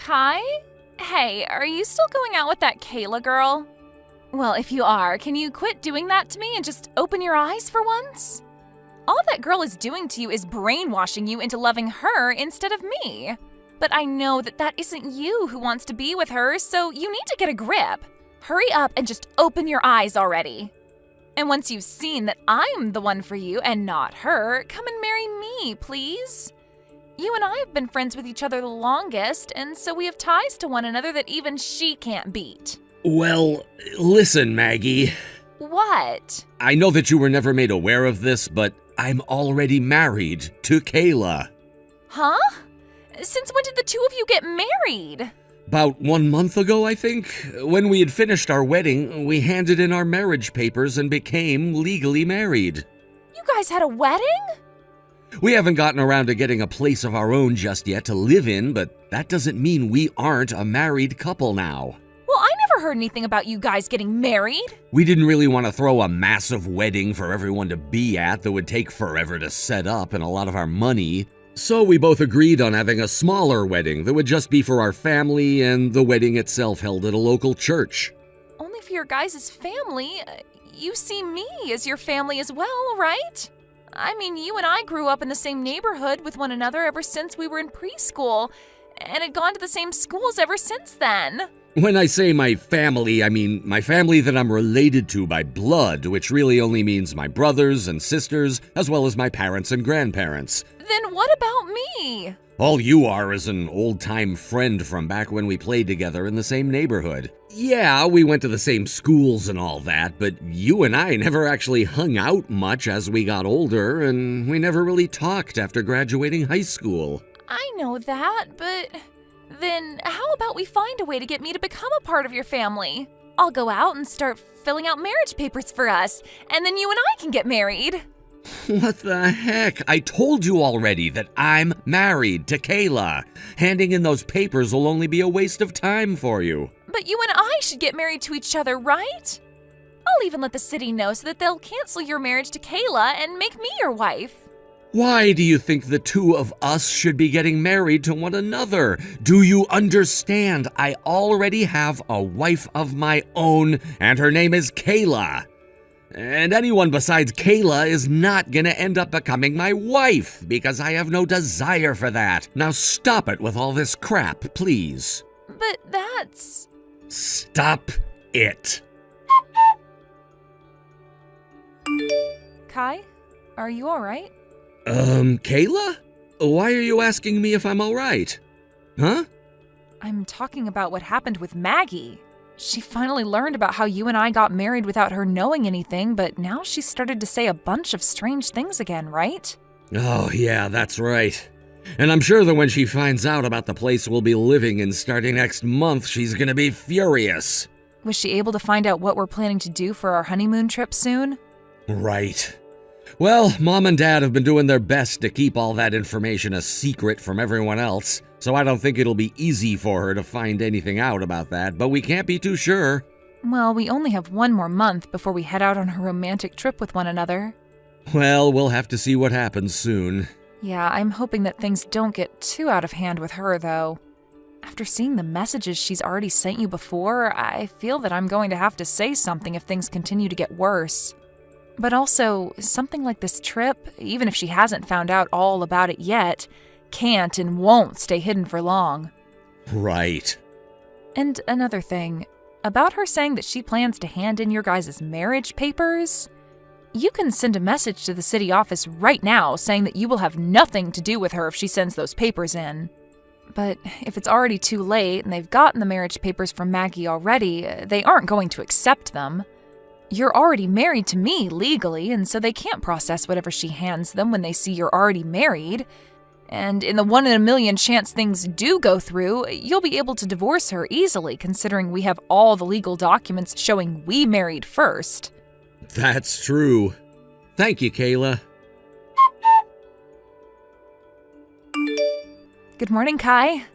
Kai? Hey, are you still going out with that Kayla girl? Well, if you are, can you quit doing that to me and just open your eyes for once? All that girl is doing to you is brainwashing you into loving her instead of me. But I know that isn't you who wants to be with her, so you need to get a grip. Hurry up and just open your eyes already. And once you've seen that I'm the one for you and not her, come and marry me, please. You and I have been friends with each other the longest, and so we have ties to one another that even she can't beat. Well, listen, Maggie. What? I know that you were never made aware of this, but I'm already married to Kayla. Huh? Since when did the two of you get married? About 1 month ago, I think. When we had finished our wedding, we handed in our marriage papers and became legally married. You guys had a wedding? We haven't gotten around to getting a place of our own just yet to live in, but that doesn't mean we aren't a married couple now. Well, I never heard anything about you guys getting married. We didn't really want to throw a massive wedding for everyone to be at that would take forever to set up and a lot of our money. So we both agreed on having a smaller wedding that would just be for our family and the wedding itself held at a local church. Only for your guys' family. You see me as your family as well, right? I mean, you and I grew up in the same neighborhood with one another ever since we were in preschool, and had gone to the same schools ever since then. When I say my family, I mean my family that I'm related to by blood, which really only means my brothers and sisters, as well as my parents and grandparents. Then what about me? All you are is an old-time friend from back when we played together in the same neighborhood. Yeah, we went to the same schools and all that, but you and I never actually hung out much as we got older, and we never really talked after graduating high school. I know that, but then how about we find a way to get me to become a part of your family? I'll go out and start filling out marriage papers for us, and then you and I can get married. What the heck? I told you already that I'm married to Kayla. Handing in those papers will only be a waste of time for you. But you and I should get married to each other, right? I'll even let the city know so that they'll cancel your marriage to Kayla and make me your wife. Why do you think the two of us should be getting married to one another? Do you understand? I already have a wife of my own, and her name is Kayla. And anyone besides Kayla is not gonna end up becoming my wife, because I have no desire for that. Now stop it with all this crap, please. But that's... Stop it. Kai, are you alright? Kayla? Why are you asking me if I'm alright? Huh? I'm talking about what happened with Maggie. She finally learned about how you and I got married without her knowing anything, but now she's started to say a bunch of strange things again, right? Oh, yeah, that's right. And I'm sure that when she finds out about the place we'll be living in starting next month, she's gonna be furious. Was she able to find out what we're planning to do for our honeymoon trip soon? Right. Well, Mom and Dad have been doing their best to keep all that information a secret from everyone else, so I don't think it'll be easy for her to find anything out about that, but we can't be too sure. Well, we only have 1 more month before we head out on a romantic trip with one another. Well, we'll have to see what happens soon. Yeah, I'm hoping that things don't get too out of hand with her, though. After seeing the messages she's already sent you before, I feel that I'm going to have to say something if things continue to get worse. But also, something like this trip, even if she hasn't found out all about it yet, can't and won't stay hidden for long. Right. And another thing, about her saying that she plans to hand in your guys' marriage papers, you can send a message to the city office right now saying that you will have nothing to do with her if she sends those papers in. But if it's already too late and they've gotten the marriage papers from Maggie already, they aren't going to accept them. You're already married to me legally, and so they can't process whatever she hands them when they see you're already married. And in the 1 in a million chance things do go through, you'll be able to divorce her easily, considering we have all the legal documents showing we married first. That's true. Thank you, Kayla. Good morning, Kai.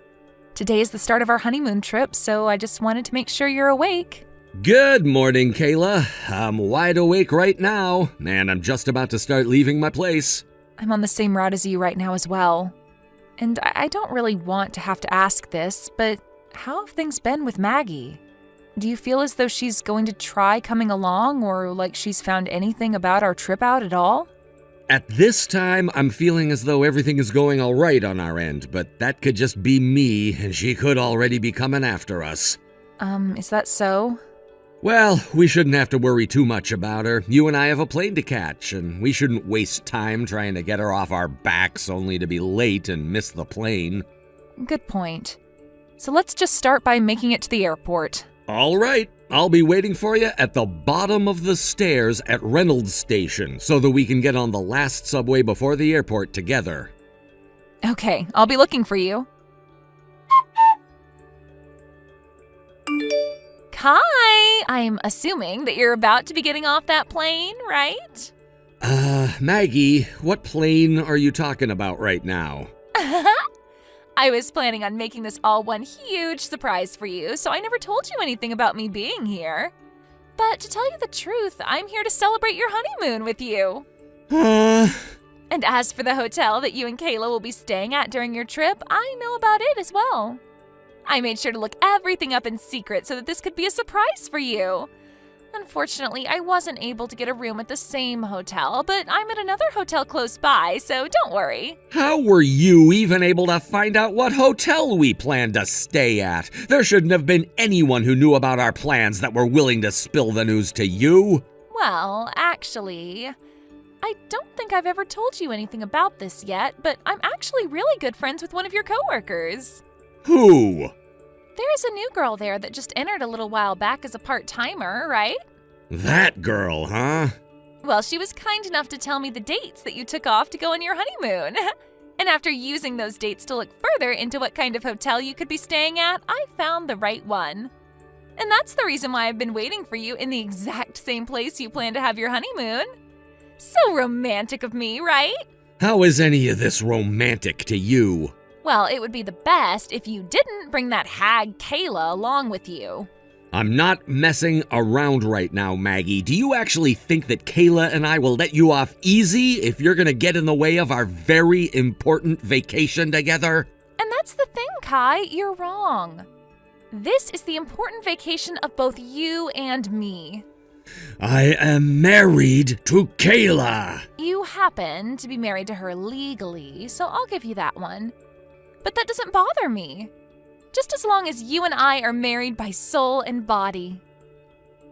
Today is the start of our honeymoon trip, so I just wanted to make sure you're awake. Good morning, Kayla. I'm wide awake right now, and I'm just about to start leaving my place. I'm on the same route as you right now as well. And I don't really want to have to ask this, but how have things been with Maggie? Do you feel as though she's going to try coming along, or like she's found anything about our trip out at all? At this time, I'm feeling as though everything is going all right on our end, but that could just be me, and she could already be coming after us. Is that so? Well, we shouldn't have to worry too much about her. You and I have a plane to catch, and we shouldn't waste time trying to get her off our backs only to be late and miss the plane. Good point. So let's just start by making it to the airport. All right. I'll be waiting for you at the bottom of the stairs at Reynolds Station so that we can get on the last subway before the airport together. Okay, I'll be looking for you. Kai, I'm assuming that you're about to be getting off that plane, right? Maggie, what plane are you talking about right now? I was planning on making this all one huge surprise for you, so I never told you anything about me being here. But to tell you the truth, I'm here to celebrate your honeymoon with you. And as for the hotel that you and Kayla will be staying at during your trip, I know about it as well. I made sure to look everything up in secret so that this could be a surprise for you. Unfortunately, I wasn't able to get a room at the same hotel, but I'm at another hotel close by, so don't worry. How were you even able to find out what hotel we planned to stay at? There shouldn't have been anyone who knew about our plans that were willing to spill the news to you. Well, actually, I don't think I've ever told you anything about this yet, but I'm actually really good friends with one of your coworkers. Who? There's a new girl there that just entered a little while back as a part-timer, right? That girl, huh? Well, she was kind enough to tell me the dates that you took off to go on your honeymoon. And after using those dates to look further into what kind of hotel you could be staying at, I found the right one. And that's the reason why I've been waiting for you in the exact same place you plan to have your honeymoon. So romantic of me, right? How is any of this romantic to you? Well, it would be the best if you didn't bring that hag Kayla along with you. I'm not messing around right now, Maggie. Do you actually think that Kayla and I will let you off easy if you're gonna get in the way of our very important vacation together? And that's the thing, Kai. You're wrong. This is the important vacation of both you and me. I am married to Kayla. You happen to be married to her legally, so I'll give you that one. But that doesn't bother me. Just as long as you and I are married by soul and body.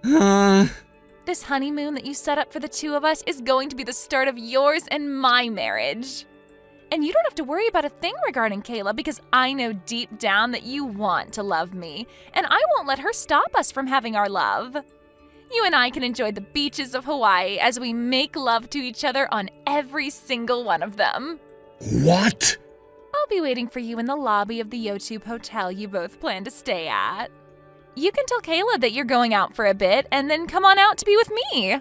This honeymoon that you set up for the two of us is going to be the start of yours and my marriage. And you don't have to worry about a thing regarding Kayla because I know deep down that you want to love me, and I won't let her stop us from having our love. You and I can enjoy the beaches of Hawaii as we make love to each other on every single one of them. What? I'll be waiting for you in the lobby of the Yotube hotel you both plan to stay at. You can tell Kayla that you're going out for a bit and then come on out to be with me.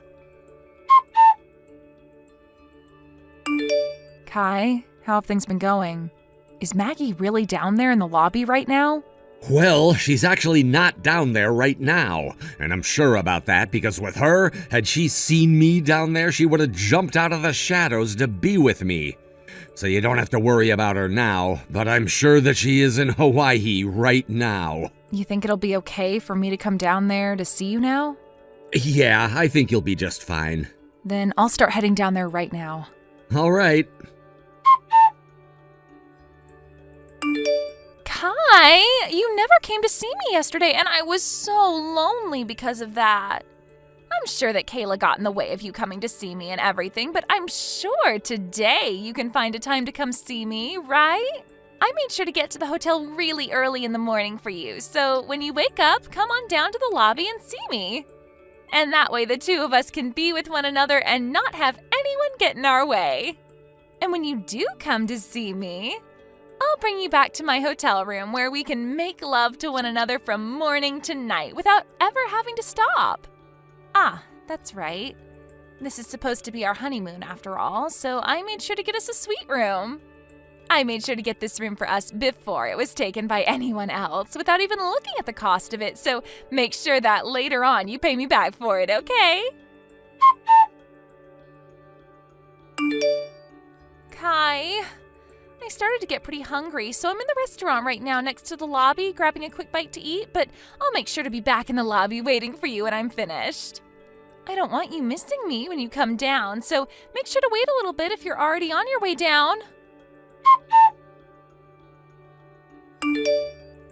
Kai, how have things been going? Is Maggie really down there in the lobby right now? Well, she's actually not down there right now, and I'm sure about that because with her, had she seen me down there, she would have jumped out of the shadows to be with me. So you don't have to worry about her now, but I'm sure that she is in Hawaii right now. You think it'll be okay for me to come down there to see you now? Yeah, I think you'll be just fine. Then I'll start heading down there right now. All right. Kai, you never came to see me yesterday, and I was so lonely because of that. I'm sure that Kayla got in the way of you coming to see me and everything, but I'm sure today you can find a time to come see me, right? I made sure to get to the hotel really early in the morning for you, so when you wake up, come on down to the lobby and see me. And that way the two of us can be with one another and not have anyone get in our way. And when you do come to see me, I'll bring you back to my hotel room where we can make love to one another from morning to night without ever having to stop. Ah, that's right. This is supposed to be our honeymoon after all, so I made sure to get us a suite room. I made sure to get this room for us before it was taken by anyone else without even looking at the cost of it, so make sure that later on you pay me back for it, okay? Kai, I started to get pretty hungry, so I'm in the restaurant right now next to the lobby, grabbing a quick bite to eat, but I'll make sure to be back in the lobby waiting for you when I'm finished. I don't want you missing me when you come down, so make sure to wait a little bit if you're already on your way down.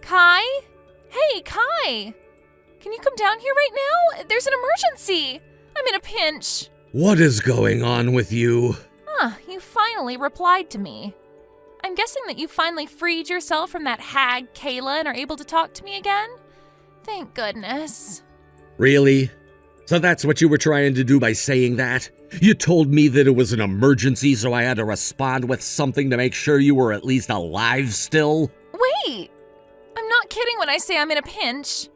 Kai? Hey, Kai! Can you come down here right now? There's an emergency! I'm in a pinch. What is going on with you? You finally replied to me. I'm guessing that you finally freed yourself from that hag, Kayla, and are able to talk to me again? Thank goodness. Really? So that's what you were trying to do by saying that? You told me that it was an emergency, so I had to respond with something to make sure you were at least alive still? Wait! I'm not kidding when I say I'm in a pinch.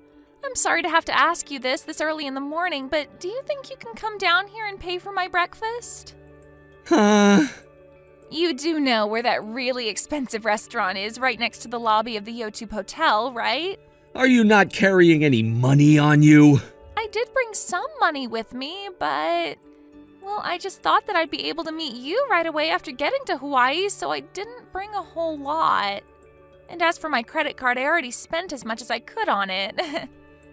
I'm sorry to have to ask you this early in the morning, but do you think you can come down here and pay for my breakfast? Huh? You do know where that really expensive restaurant is right next to the lobby of the Yotube Hotel, right? Are you not carrying any money on you? I did bring some money with me, but... well, I just thought that I'd be able to meet you right away after getting to Hawaii, so I didn't bring a whole lot. And as for my credit card, I already spent as much as I could on it.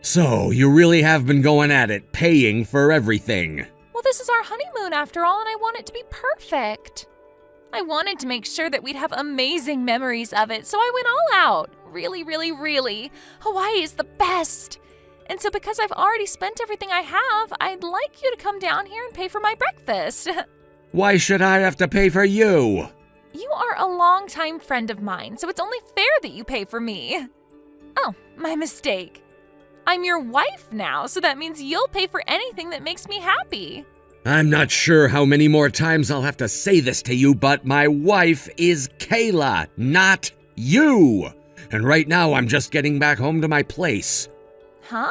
So, you really have been going at it, paying for everything. Well, this is our honeymoon after all, and I want it to be perfect. I wanted to make sure that we'd have amazing memories of it, so I went all out. Really, really, really. Hawaii is the best. And so because I've already spent everything I have, I'd like you to come down here and pay for my breakfast. Why should I have to pay for you? You are a longtime friend of mine, so it's only fair that you pay for me. Oh, my mistake. I'm your wife now, so that means you'll pay for anything that makes me happy. I'm not sure how many more times I'll have to say this to you, but my wife is Kayla, not you. And right now I'm just getting back home to my place. Huh?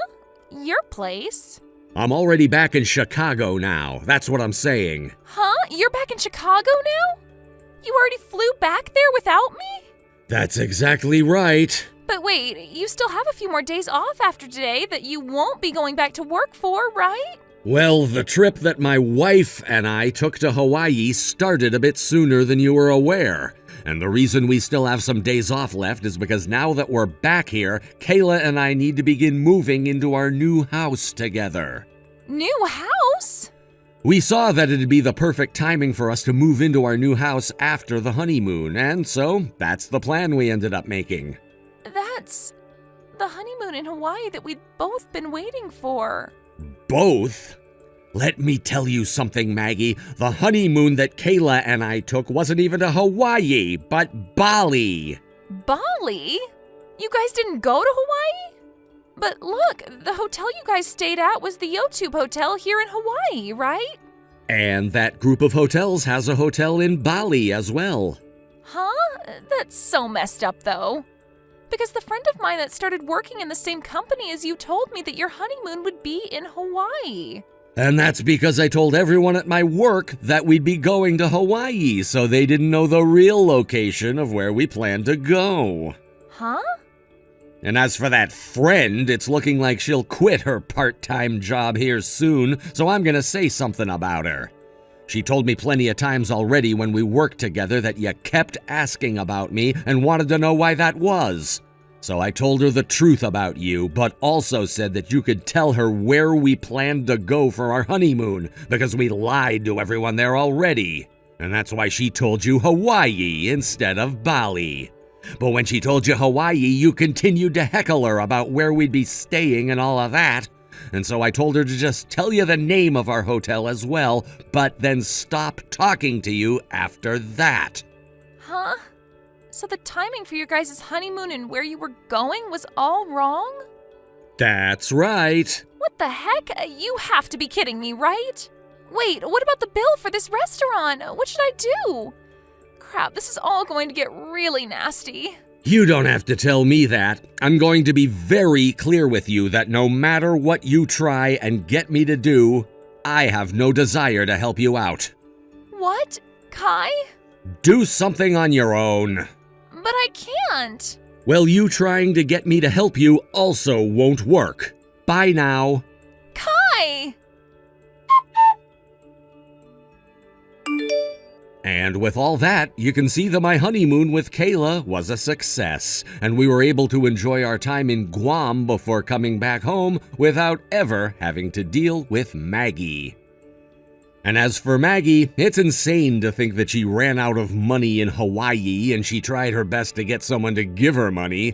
Your place? I'm already back in Chicago now. That's what I'm saying. Huh? You're back in Chicago now? You already flew back there without me? That's exactly right. But wait, you still have a few more days off after today that you won't be going back to work for, right? Well, the trip that my wife and I took to Hawaii started a bit sooner than you were aware. And the reason we still have some days off left is because now that we're back here, Kayla and I need to begin moving into our new house together. New house? We saw that it'd be the perfect timing for us to move into our new house after the honeymoon, and so that's the plan we ended up making. That's the honeymoon in Hawaii that we'd both been waiting for. Both? Let me tell you something, Maggie. The honeymoon that Kayla and I took wasn't even to Hawaii, but Bali. Bali? You guys didn't go to Hawaii? But look, the hotel you guys stayed at was the Yotube Hotel here in Hawaii, right? And that group of hotels has a hotel in Bali as well. Huh? That's so messed up, though. Because the friend of mine that started working in the same company as you told me that your honeymoon would be in Hawaii. And that's because I told everyone at my work that we'd be going to Hawaii, so they didn't know the real location of where we planned to go. Huh? And as for that friend, it's looking like she'll quit her part-time job here soon, so I'm gonna say something about her. She told me plenty of times already when we worked together that you kept asking about me and wanted to know why that was. So I told her the truth about you, but also said that you could tell her where we planned to go for our honeymoon, because we lied to everyone there already. And that's why she told you Hawaii instead of Bali. But when she told you Hawaii, you continued to heckle her about where we'd be staying and all of that. And so I told her to just tell you the name of our hotel as well, but then stop talking to you after that. Huh? So the timing for your guys' honeymoon and where you were going was all wrong? That's right. What the heck? You have to be kidding me, right? Wait, what about the bill for this restaurant? What should I do? Crap, this is all going to get really nasty. You don't have to tell me that. I'm going to be very clear with you that no matter what you try and get me to do, I have no desire to help you out. What? Kai? Do something on your own. But I can't. Well, you trying to get me to help you also won't work. Bye now. Kai! And with all that, you can see that my honeymoon with Kayla was a success, and we were able to enjoy our time in Guam before coming back home without ever having to deal with Maggie. And as for Maggie, it's insane to think that she ran out of money in Hawaii and she tried her best to get someone to give her money.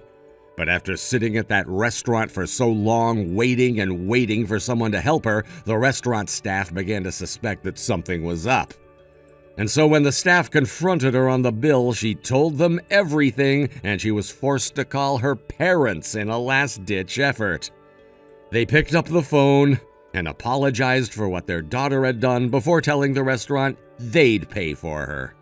But after sitting at that restaurant for so long, waiting and waiting for someone to help her, the restaurant staff began to suspect that something was up. And so when the staff confronted her on the bill, she told them everything, and she was forced to call her parents in a last-ditch effort. They picked up the phone and apologized for what their daughter had done before telling the restaurant they'd pay for her.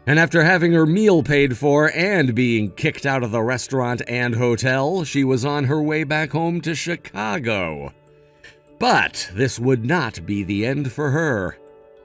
And after having her meal paid for and being kicked out of the restaurant and hotel, she was on her way back home to Chicago. But this would not be the end for her.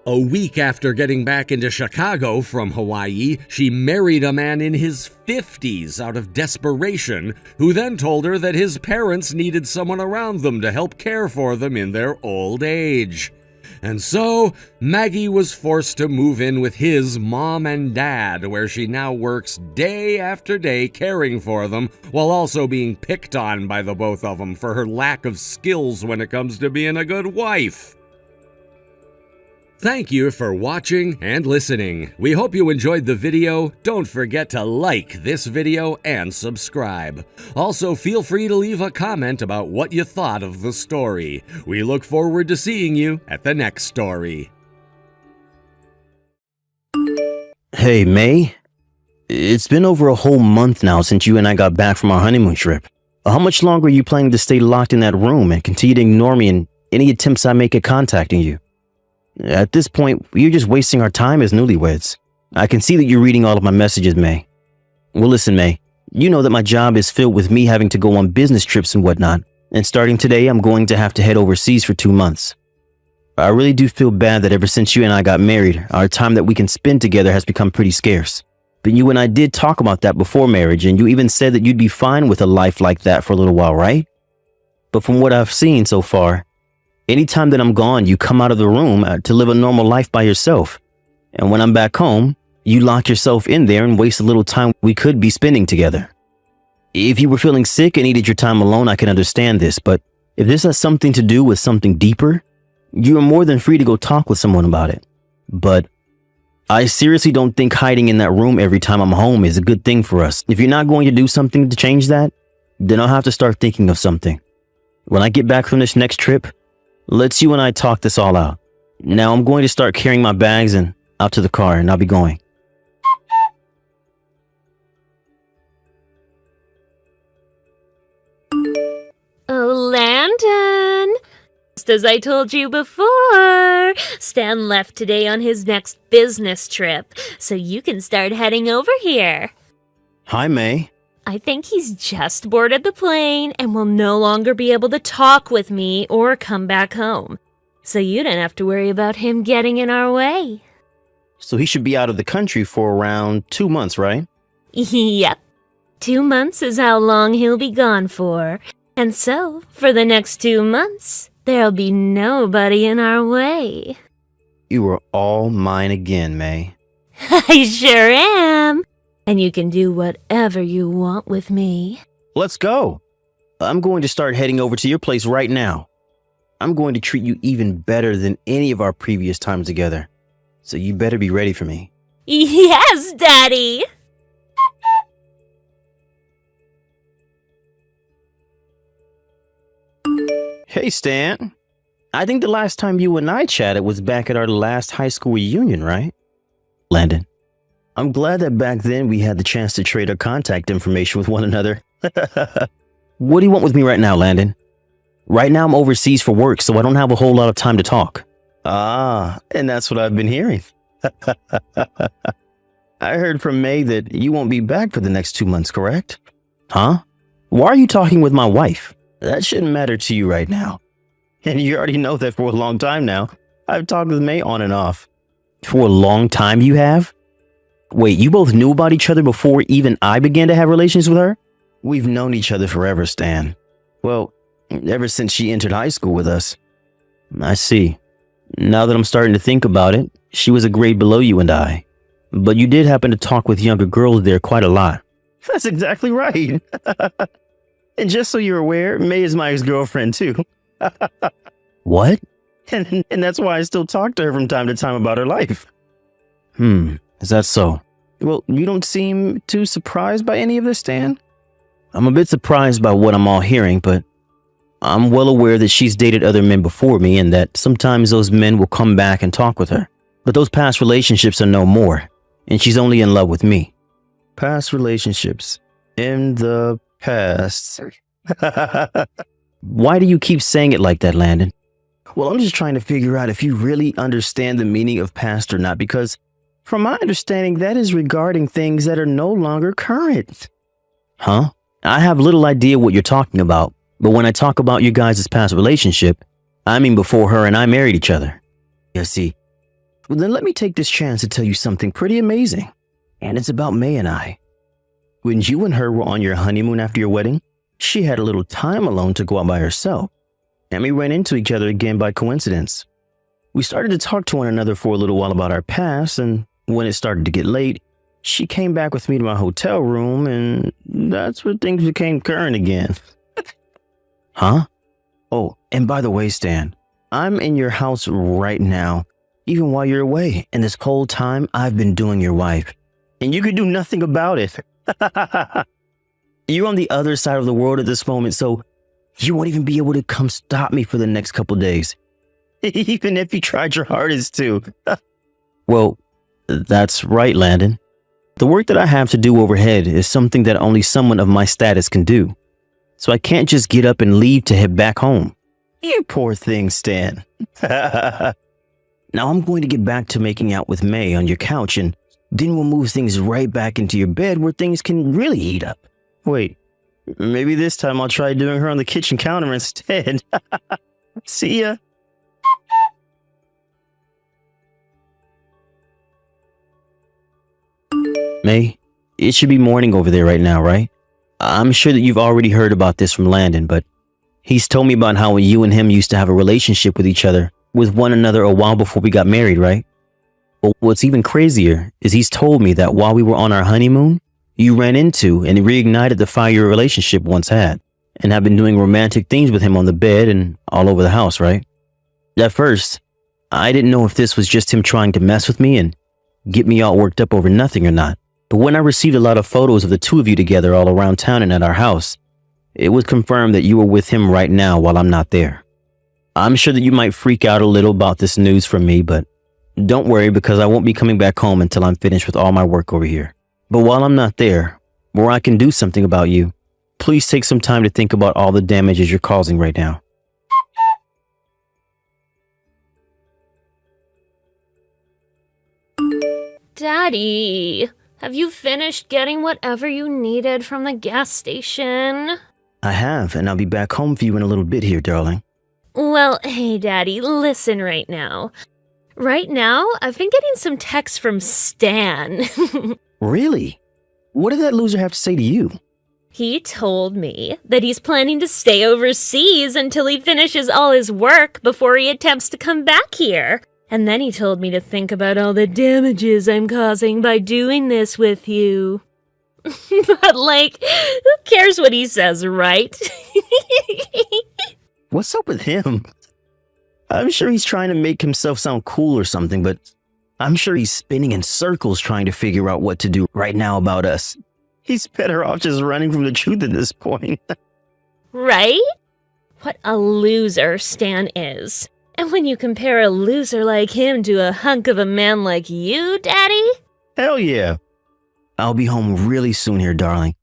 A week after getting back into Chicago from Hawaii, she married a man in his 50s out of desperation, who then told her that his parents needed someone around them to help care for them in their old age. And so, Maggie was forced to move in with his mom and dad, where she now works day after day caring for them, while also being picked on by the both of them for her lack of skills when it comes to being a good wife. Thank you for watching and listening. We hope you enjoyed the video. Don't forget to like this video and subscribe. Also, feel free to leave a comment about what you thought of the story. We look forward to seeing you at the next story. Hey, May. It's been over a whole month now since you and I got back from our honeymoon trip. How much longer are you planning to stay locked in that room and continue to ignore me in any attempts I make at contacting you? At this point, you're just wasting our time as newlyweds. I can see that you're reading all of my messages, May. Well, listen, May. You know that my job is filled with me having to go on business trips and whatnot. And starting today, I'm going to have to head overseas for 2 months. I really do feel bad that ever since you and I got married, our time that we can spend together has become pretty scarce. But you and I did talk about that before marriage, and you even said that you'd be fine with a life like that for a little while, right? But from what I've seen so far, anytime that I'm gone, you come out of the room to live a normal life by yourself. And when I'm back home, you lock yourself in there and waste a little time we could be spending together. If you were feeling sick and needed your time alone, I can understand this. But if this has something to do with something deeper, you are more than free to go talk with someone about it. But I seriously don't think hiding in that room every time I'm home is a good thing for us. If you're not going to do something to change that, then I'll have to start thinking of something. When I get back from this next trip, let's you and I talk this all out. Now I'm going to start carrying my bags and out to the car, and I'll be going. Oh, Landon! Just as I told you before, Stan left today on his next business trip, so you can start heading over here. Hi, May. I think he's just boarded the plane and will no longer be able to talk with me or come back home. So you don't have to worry about him getting in our way. So he should be out of the country for around 2 months, right? Yep. 2 months is how long he'll be gone for. And so, for the next 2 months, there'll be nobody in our way. You are all mine again, May. I sure am. And you can do whatever you want with me. Let's go. I'm going to start heading over to your place right now. I'm going to treat you even better than any of our previous times together. So you better be ready for me. Yes, Daddy! Hey, Stan. I think the last time you and I chatted was back at our last high school reunion, right? Landon. I'm glad that back then we had the chance to trade our contact information with one another. What do you want with me right now, Landon? Right now I'm overseas for work, so I don't have a whole lot of time to talk. Ah, and that's what I've been hearing. I heard from May that you won't be back for the next 2 months, correct? Huh? Why are you talking with my wife? That shouldn't matter to you right now. And you already know that for a long time now. I've talked with May on and off. For a long time you have? Wait, you both knew about each other before even I began to have relations with her? We've known each other forever, Stan. Well, ever since she entered high school with us. I see. Now that I'm starting to think about it, She was a grade below you and I, but you did happen to talk with younger girls there quite a lot. That's exactly right. And just so you're aware, May is my ex-girlfriend too. What? And that's why I still talk to her from time to time about her life. Is that so? Well, you don't seem too surprised by any of this, Stan. I'm a bit surprised by what I'm all hearing, but I'm well aware that she's dated other men before me and that sometimes those men will come back and talk with her. But those past relationships are no more, and she's only in love with me. Past relationships. In the past. Why do you keep saying it like that, Landon? Well, I'm just trying to figure out if you really understand the meaning of past or not, because from my understanding, that is regarding things that are no longer current. Huh? I have little idea what you're talking about, but when I talk about you guys' past relationship, I mean before her and I married each other. You see. Well, then let me take this chance to tell you something pretty amazing. And it's about May and I. When you and her were on your honeymoon after your wedding, she had a little time alone to go out by herself. And we ran into each other again by coincidence. We started to talk to one another for a little while about our past, and when it started to get late, she came back with me to my hotel room, and that's where things became current again. Huh? Oh, and by the way, Stan, I'm in your house right now, even while you're away, and this whole time I've been doing your wife, and you could do nothing about it. You're on the other side of the world at this moment, so you won't even be able to come stop me for the next couple days. Even if you tried your hardest to. Well, that's right, Landon. The work that I have to do overhead is something that only someone of my status can do. So I can't just get up and leave to head back home. You poor thing, Stan. Now I'm going to get back to making out with May on your couch, and then we'll move things right back into your bed where things can really heat up. Wait, maybe this time I'll try doing her on the kitchen counter instead. See ya. May, it should be morning over there right now, right? I'm sure that you've already heard about this from Landon, but he's told me about how you and him used to have a relationship with each other, with one another a while before we got married, right? But what's even crazier is he's told me that while we were on our honeymoon, you ran into and reignited the fire your relationship once had, and have been doing romantic things with him on the bed and all over the house, right? At first, I didn't know if this was just him trying to mess with me and get me all worked up over nothing or not. But when I received a lot of photos of the two of you together all around town and at our house, it was confirmed that you were with him right now while I'm not there. I'm sure that you might freak out a little about this news from me, but don't worry, because I won't be coming back home until I'm finished with all my work over here. But while I'm not there, where I can do something about you, please take some time to think about all the damages you're causing right now. Daddy, have you finished getting whatever you needed from the gas station? I have, and I'll be back home for you in a little bit here, darling. Well, hey, Daddy, listen right now. Right now, I've been getting some texts from Stan. Really? What did that loser have to say to you? He told me that he's planning to stay overseas until he finishes all his work before he attempts to come back here. And then he told me to think about all the damages I'm causing by doing this with you. But, like, who cares what he says, right? What's up with him? I'm sure he's trying to make himself sound cool or something, but I'm sure he's spinning in circles trying to figure out what to do right now about us. He's better off just running from the truth at this point. Right? What a loser Stan is. And when you compare a loser like him to a hunk of a man like you, Daddy? Hell yeah. I'll be home really soon here, darling.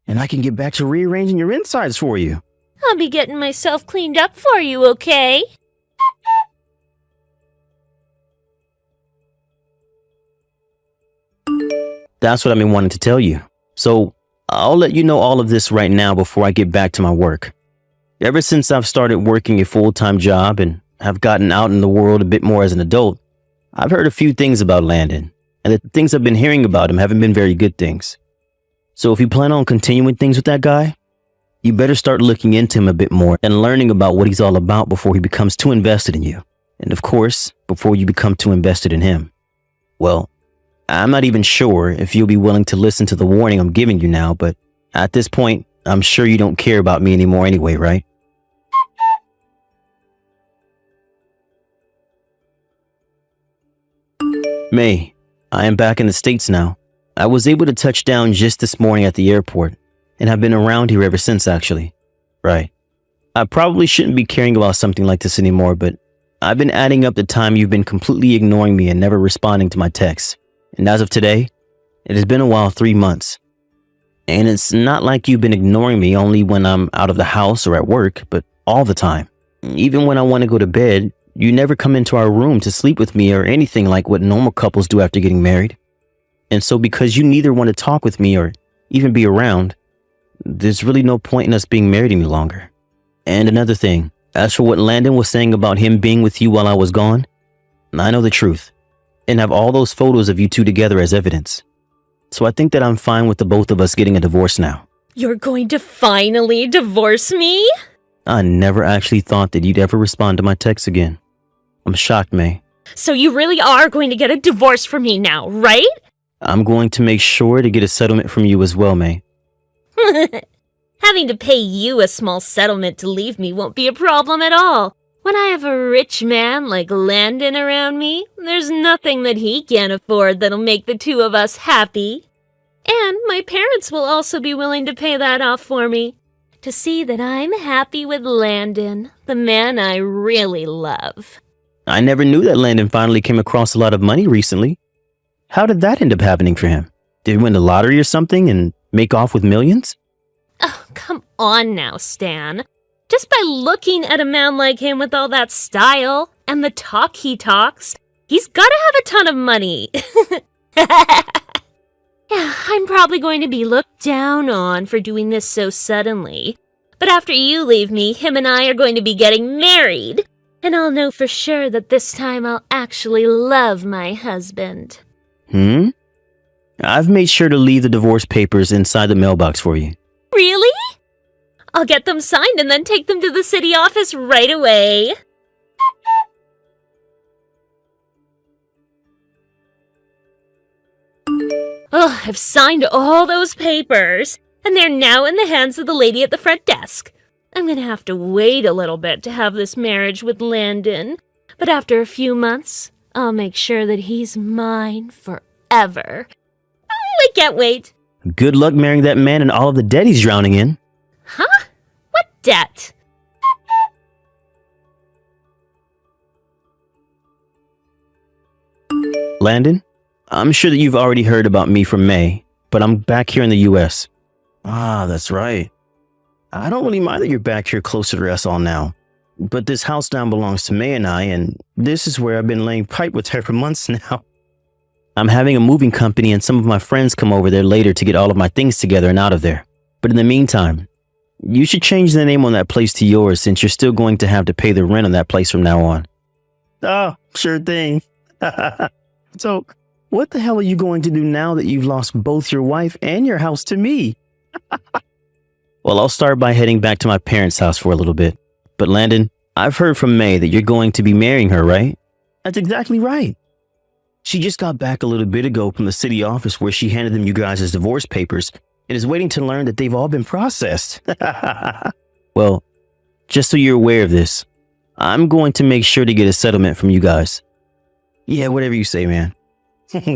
And I can get back to rearranging your insides for you. I'll be getting myself cleaned up for you, okay? That's what I've been wanting to tell you. So I'll let you know all of this right now before I get back to my work. Ever since I've started working a full-time job and have gotten out in the world a bit more as an adult, I've heard a few things about Landon, and the things I've been hearing about him haven't been very good things. So if you plan on continuing things with that guy, you better start looking into him a bit more and learning about what he's all about before he becomes too invested in you. And of course, before you become too invested in him. Well, I'm not even sure if you'll be willing to listen to the warning I'm giving you now, but at this point, I'm sure you don't care about me anymore anyway, right? May, I am back in the States now. I was able to touch down just this morning at the airport, and have been around here ever since, actually. Right. I probably shouldn't be caring about something like this anymore, but I've been adding up the time you've been completely ignoring me and never responding to my texts. And as of today, it has been a while, 3 months. And it's not like you've been ignoring me only when I'm out of the house or at work, but all the time. Even when I want to go to bed, you never come into our room to sleep with me or anything like what normal couples do after getting married. And so because you neither want to talk with me or even be around, there's really no point in us being married any longer. And another thing, as for what Landon was saying about him being with you while I was gone, I know the truth and have all those photos of you two together as evidence. So I think that I'm fine with the both of us getting a divorce now. You're going to finally divorce me? I never actually thought that you'd ever respond to my texts again. I'm shocked, May. So you really are going to get a divorce from me now, right? I'm going to make sure to get a settlement from you as well, May. Having to pay you a small settlement to leave me won't be a problem at all. When I have a rich man like Landon around me, there's nothing that he can't afford that'll make the two of us happy. And my parents will also be willing to pay that off for me. To see that I'm happy with Landon, the man I really love. I never knew that Landon finally came across a lot of money recently. How did that end up happening for him? Did he win the lottery or something and make off with millions? Oh, come on now, Stan. Just by looking at a man like him with all that style and the talk he talks, he's gotta have a ton of money. Yeah, I'm probably going to be looked down on for doing this so suddenly. But after you leave me, him and I are going to be getting married. And I'll know for sure that this time I'll actually love my husband. I've made sure to leave the divorce papers inside the mailbox for you. Really? I'll get them signed and then take them to the city office right away. Oh, I've signed all those papers, and they're now in the hands of the lady at the front desk. I'm gonna have to wait a little bit to have this marriage with Landon, but after a few months, I'll make sure that he's mine forever. I can't wait. Good luck marrying that man and all of the debt he's drowning in. Huh? What debt? Landon, I'm sure that you've already heard about me from May, but I'm back here in the US. Ah, that's right. I don't really mind that you're back here closer to us all now. But this house now belongs to May and I, and this is where I've been laying pipe with her for months now. I'm having a moving company and some of my friends come over there later to get all of my things together and out of there. But in the meantime, you should change the name on that place to yours since you're still going to have to pay the rent on that place from now on. Oh, sure thing. So, what the hell are you going to do now that you've lost both your wife and your house to me? Well, I'll start by heading back to my parents' house for a little bit. But Landon, I've heard from May that you're going to be marrying her, right? That's exactly right. She just got back a little bit ago from the city office where she handed them you guys' divorce papers and is waiting to learn that they've all been processed. Well, just so you're aware of this, I'm going to make sure to get a settlement from you guys. Yeah, whatever you say, man.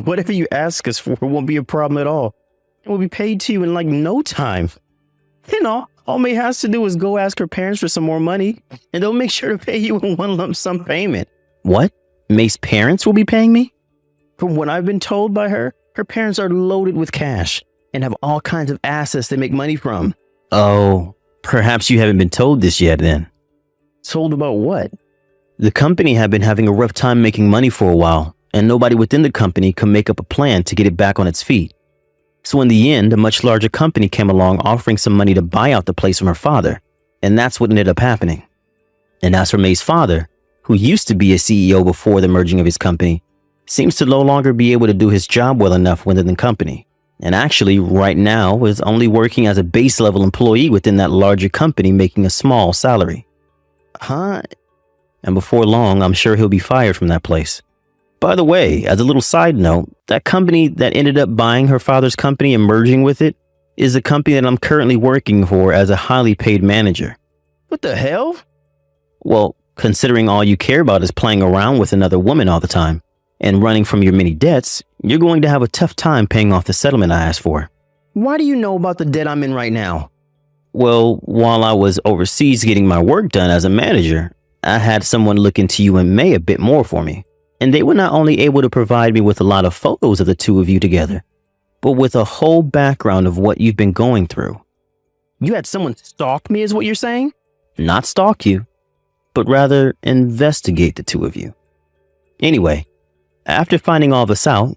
Whatever you ask us for won't be a problem at all. It will be paid to you in like no time. You know, all May has to do is go ask her parents for some more money, and they'll make sure to pay you in one lump sum payment. What? May's parents will be paying me? From what I've been told by her parents are loaded with cash and have all kinds of assets they make money from. Oh, perhaps you haven't been told this yet then. Told about what? The company had been having a rough time making money for a while, and nobody within the company could make up a plan to get it back on its feet. So in the end, a much larger company came along offering some money to buy out the place from her father, and that's what ended up happening. And as for May's father, who used to be a CEO before the merging of his company, seems to no longer be able to do his job well enough within the company, and actually right now is only working as a base level employee within that larger company making a small salary. Huh? and before long, I'm sure he'll be fired from that place. By the way, as a little side note, that company that ended up buying her father's company and merging with it is the company that I'm currently working for as a highly paid manager. What the hell? Well, considering all you care about is playing around with another woman all the time and running from your many debts, you're going to have a tough time paying off the settlement I asked for. Why do you know about the debt I'm in right now? Well, while I was overseas getting my work done as a manager, I had someone look into you and May a bit more for me. And they were not only able to provide me with a lot of photos of the two of you together, but with a whole background of what you've been going through. You had someone stalk me is what you're saying? Not stalk you, but rather investigate the two of you. Anyway, after finding all this out,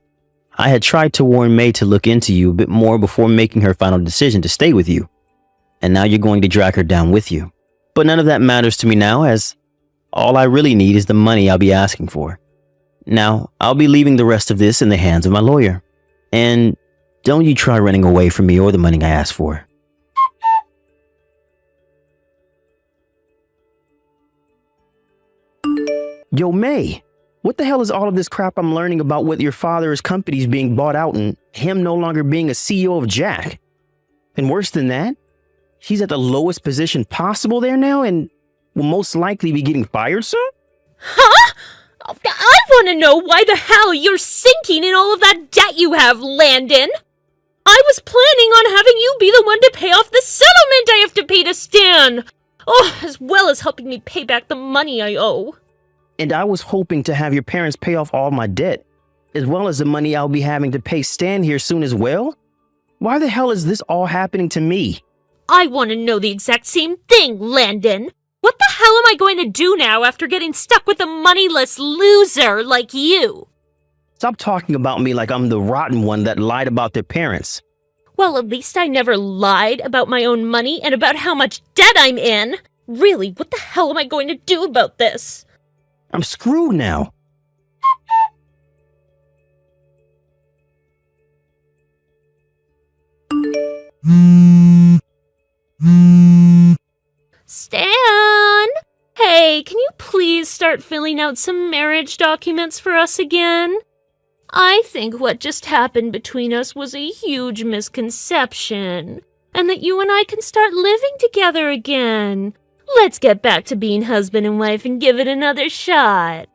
I had tried to warn May to look into you a bit more before making her final decision to stay with you. And now you're going to drag her down with you. But none of that matters to me now, as all I really need is the money I'll be asking for. Now, I'll be leaving the rest of this in the hands of my lawyer. And don't you try running away from me or the money I asked for. Yo, May, what the hell is all of this crap I'm learning about with your father's companies being bought out and him no longer being a CEO of Jack? And worse than that, he's at the lowest position possible there now and will most likely be getting fired soon? Huh? I want to know why the hell you're sinking in all of that debt you have, Landon. I was planning on having you be the one to pay off the settlement I have to pay to Stan. Oh, as well as helping me pay back the money I owe. And I was hoping to have your parents pay off all my debt, as well as the money I'll be having to pay Stan here soon as well? Why the hell is this all happening to me? I want to know the exact same thing, Landon. What the hell am I going to do now after getting stuck with a moneyless loser like you? Stop talking about me like I'm the rotten one that lied about their parents. Well, at least I never lied about my own money and about how much debt I'm in. Really, what the hell am I going to do about this? I'm screwed now. Stan! Hey, can you please start filling out some marriage documents for us again? I think what just happened between us was a huge misconception, and that you and I can start living together again. Let's get back to being husband and wife and give it another shot.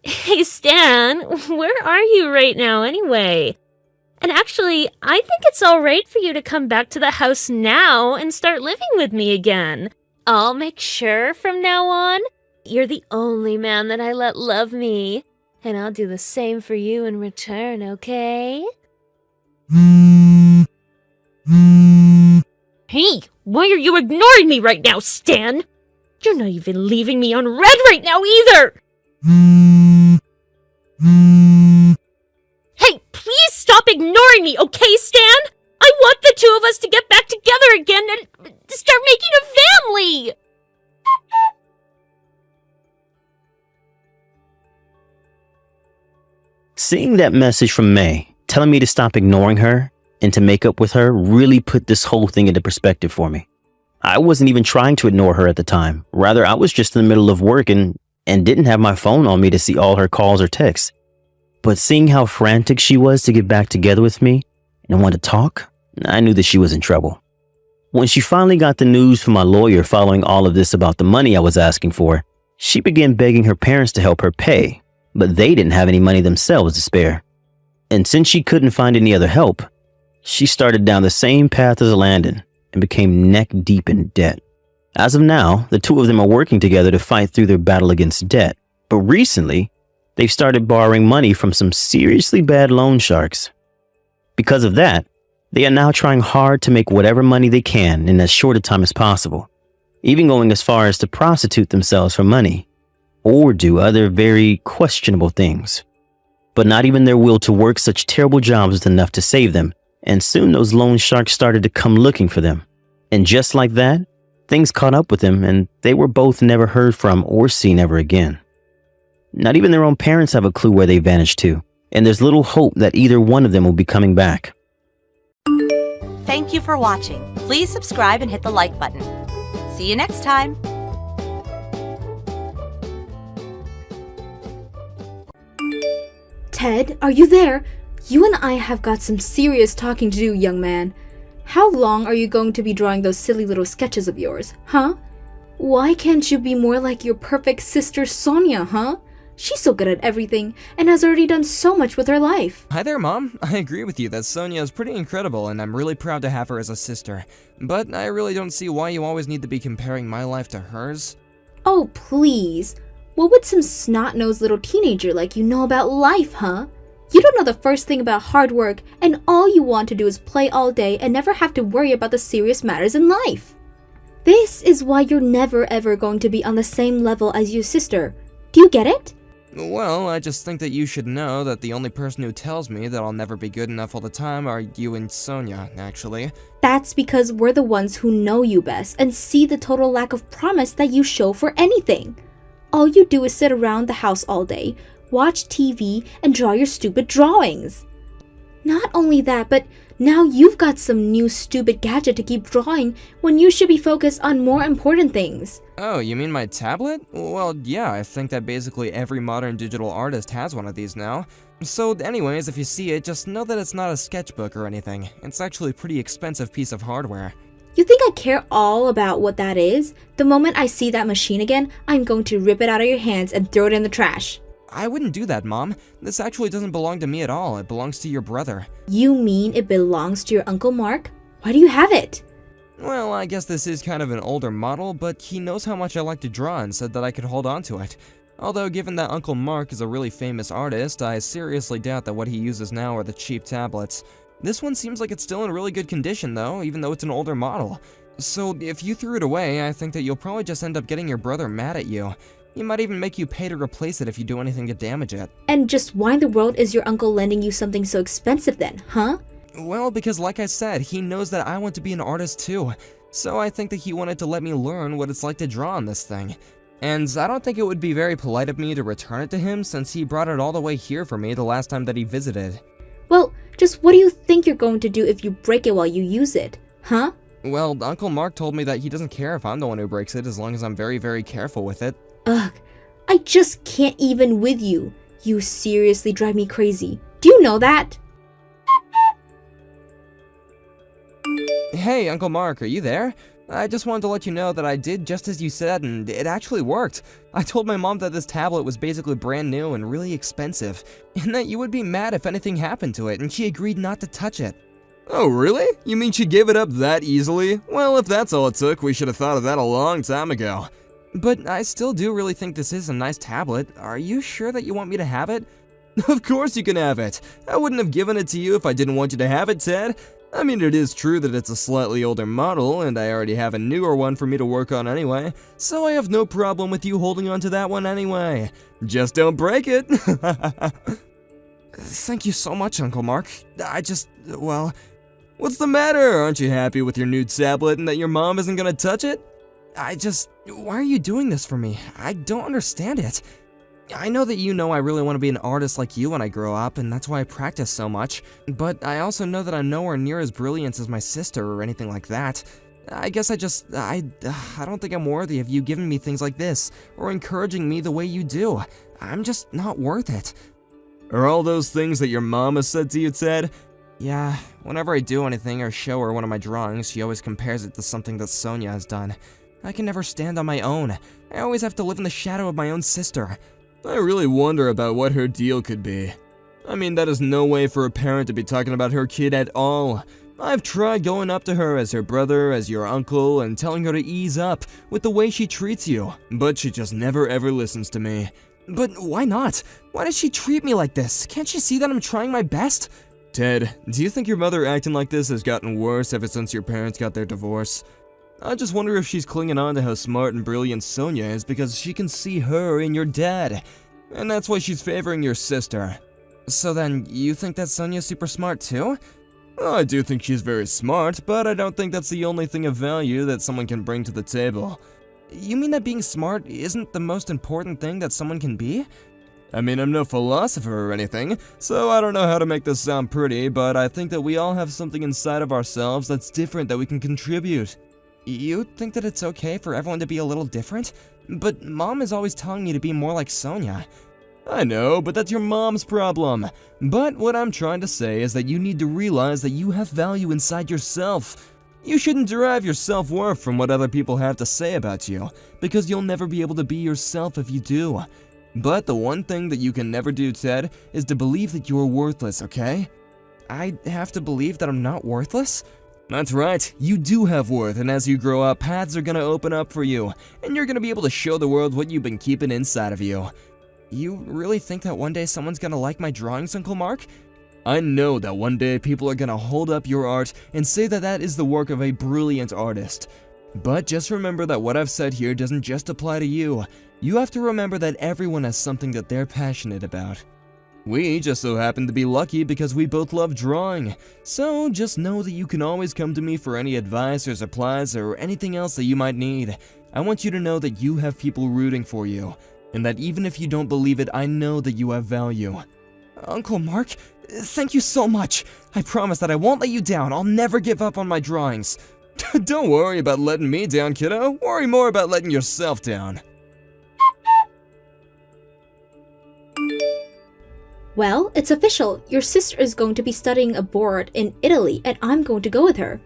Hey, Stan, where are you right now anyway? And actually, I think it's alright for you to come back to the house now and start living with me again. I'll make sure from now on, you're the only man that I let love me. And I'll do the same for you in return, okay? Hey, why are you ignoring me right now, Stan? You're not even leaving me on red right now either! Hey, please stop ignoring me, okay, Stan? I want the two of us to get back together again and start making a family! Seeing that message from May, telling me to stop ignoring her and to make up with her really put this whole thing into perspective for me. I wasn't even trying to ignore her at the time. Rather, I was just in the middle of work and didn't have my phone on me to see all her calls or texts. But seeing how frantic she was to get back together with me and want to talk, I knew that she was in trouble. When she finally got the news from my lawyer following all of this about the money I was asking for, she began begging her parents to help her pay, but they didn't have any money themselves to spare. And since she couldn't find any other help, she started down the same path as Landon and became neck deep in debt. As of now, the two of them are working together to fight through their battle against debt. But recently, they've started borrowing money from some seriously bad loan sharks. Because of that, they are now trying hard to make whatever money they can in as short a time as possible, even going as far as to prostitute themselves for money, or do other very questionable things. But not even their will to work such terrible jobs was enough to save them, and soon those loan sharks started to come looking for them. And just like that, things caught up with them and they were both never heard from or seen ever again. Not even their own parents have a clue where they vanished to, and there's little hope that either one of them will be coming back. Thank you for watching. Please subscribe and hit the like button. See See you next time. Ted, are you there? You and I have got some serious talking to do, young man. How long are you going to be drawing those silly little sketches of yours, huh? Why can't you be more like your perfect sister Sonia, huh? She's so good at everything and has already done so much with her life. Hi there, Mom. I agree with you that Sonia is pretty incredible and I'm really proud to have her as a sister. But I really don't see why you always need to be comparing my life to hers. Oh, please. What would some snot-nosed little teenager like you know about life, huh? You don't know the first thing about hard work, and all you want to do is play all day and never have to worry about the serious matters in life. This is why you're never ever going to be on the same level as your sister. Do you get it? Well, I just think that you should know that the only person who tells me that I'll never be good enough all the time are you and Sonia, actually. That's because we're the ones who know you best and see the total lack of promise that you show for anything. All you do is sit around the house all day, watch TV, and draw your stupid drawings. Not only that, but now you've got some new stupid gadget to keep drawing when you should be focused on more important things. Oh, you mean my tablet? Well, yeah, I think that basically every modern digital artist has one of these now. So anyways, if you see it, just know that it's not a sketchbook or anything. It's actually a pretty expensive piece of hardware. You think I care all about what that is? The moment I see that machine again, I'm going to rip it out of your hands and throw it in the trash. I wouldn't do that, Mom. This actually doesn't belong to me at all. It belongs to your brother. You mean it belongs to your Uncle Mark? Why do you have it? Well, I guess this is kind of an older model, but he knows how much I like to draw and said that I could hold on to it. Although, given that Uncle Mark is a really famous artist, I seriously doubt that what he uses now are the cheap tablets. This one seems like it's still in really good condition, though, even though it's an older model. So, if you threw it away, I think that you'll probably just end up getting your brother mad at you. He might even make you pay to replace it if you do anything to damage it. And just why in the world is your uncle lending you something so expensive then, huh? Well, because like I said, he knows that I want to be an artist too. So I think that he wanted to let me learn what it's like to draw on this thing. And I don't think it would be very polite of me to return it to him since he brought it all the way here for me the last time that he visited. Well, just what do you think you're going to do if you break it while you use it, huh? Well, Uncle Mark told me that he doesn't care if I'm the one who breaks it as long as I'm very, very careful with it. Ugh, I just can't even with you. You seriously drive me crazy. Do you know that? Hey, Uncle Mark, are you there? I just wanted to let you know that I did just as you said, and it actually worked. I told my mom that this tablet was basically brand new and really expensive, and that you would be mad if anything happened to it, and she agreed not to touch it. Oh, really? You mean she gave it up that easily? Well, if that's all it took, we should have thought of that a long time ago. But I still do really think this is a nice tablet. Are you sure that you want me to have it? Of course you can have it. I wouldn't have given it to you if I didn't want you to have it, Ted. I mean, it is true that it's a slightly older model, and I already have a newer one for me to work on anyway, so I have no problem with you holding on to that one anyway. Just don't break it. Thank you so much, Uncle Mark. Well, what's the matter? Aren't you happy with your new tablet and that your mom isn't gonna touch it? Why are you doing this for me? I don't understand it. I know that you know I really want to be an artist like you when I grow up, and that's why I practice so much, but I also know that I'm nowhere near as brilliant as my sister or anything like that. I guess I don't think I'm worthy of you giving me things like this, or encouraging me the way you do. I'm just not worth it. Are all those things that your mom has said to you, Ted? Yeah, whenever I do anything or show her one of my drawings, she always compares it to something that Sonia has done. I can never stand on my own. I always have to live in the shadow of my own sister. I really wonder about what her deal could be. I mean, that is no way for a parent to be talking about her kid at all. I've tried going up to her as her brother, as your uncle, and telling her to ease up with the way she treats you, but she just never ever listens to me. But why not? Why does she treat me like this? Can't she see that I'm trying my best? Ted, do you think your mother acting like this has gotten worse ever since your parents got their divorce? I just wonder if she's clinging on to how smart and brilliant Sonia is because she can see her in your dad. And that's why she's favoring your sister. So then, you think that Sonia's super smart too? Well, I do think she's very smart, but I don't think that's the only thing of value that someone can bring to the table. You mean that being smart isn't the most important thing that someone can be? I mean, I'm no philosopher or anything, so I don't know how to make this sound pretty, but I think that we all have something inside of ourselves that's different that we can contribute. You think that it's okay for everyone to be a little different? But Mom is always telling me to be more like Sonia. I know, but that's your mom's problem. But what I'm trying to say is that you need to realize that you have value inside yourself. You shouldn't derive your self-worth from what other people have to say about you, because you'll never be able to be yourself if you do. But the one thing that you can never do, Ted, is to believe that you're worthless, okay? I have to believe that I'm not worthless? That's right, you do have worth, and as you grow up, paths are gonna open up for you, and you're gonna be able to show the world what you've been keeping inside of you. You really think that one day someone's gonna like my drawings, Uncle Mark? I know that one day people are gonna hold up your art and say that that is the work of a brilliant artist. But just remember that what I've said here doesn't just apply to you. You have to remember that everyone has something that they're passionate about. We just so happen to be lucky because we both love drawing, so just know that you can always come to me for any advice or supplies or anything else that you might need. I want you to know that you have people rooting for you, and that even if you don't believe it, I know that you have value. Uncle Mark, thank you so much. I promise that I won't let you down. I'll never give up on my drawings. Don't worry about letting me down, kiddo. Worry more about letting yourself down. Well, it's official. Your sister is going to be studying abroad in Italy, and I'm going to go with her.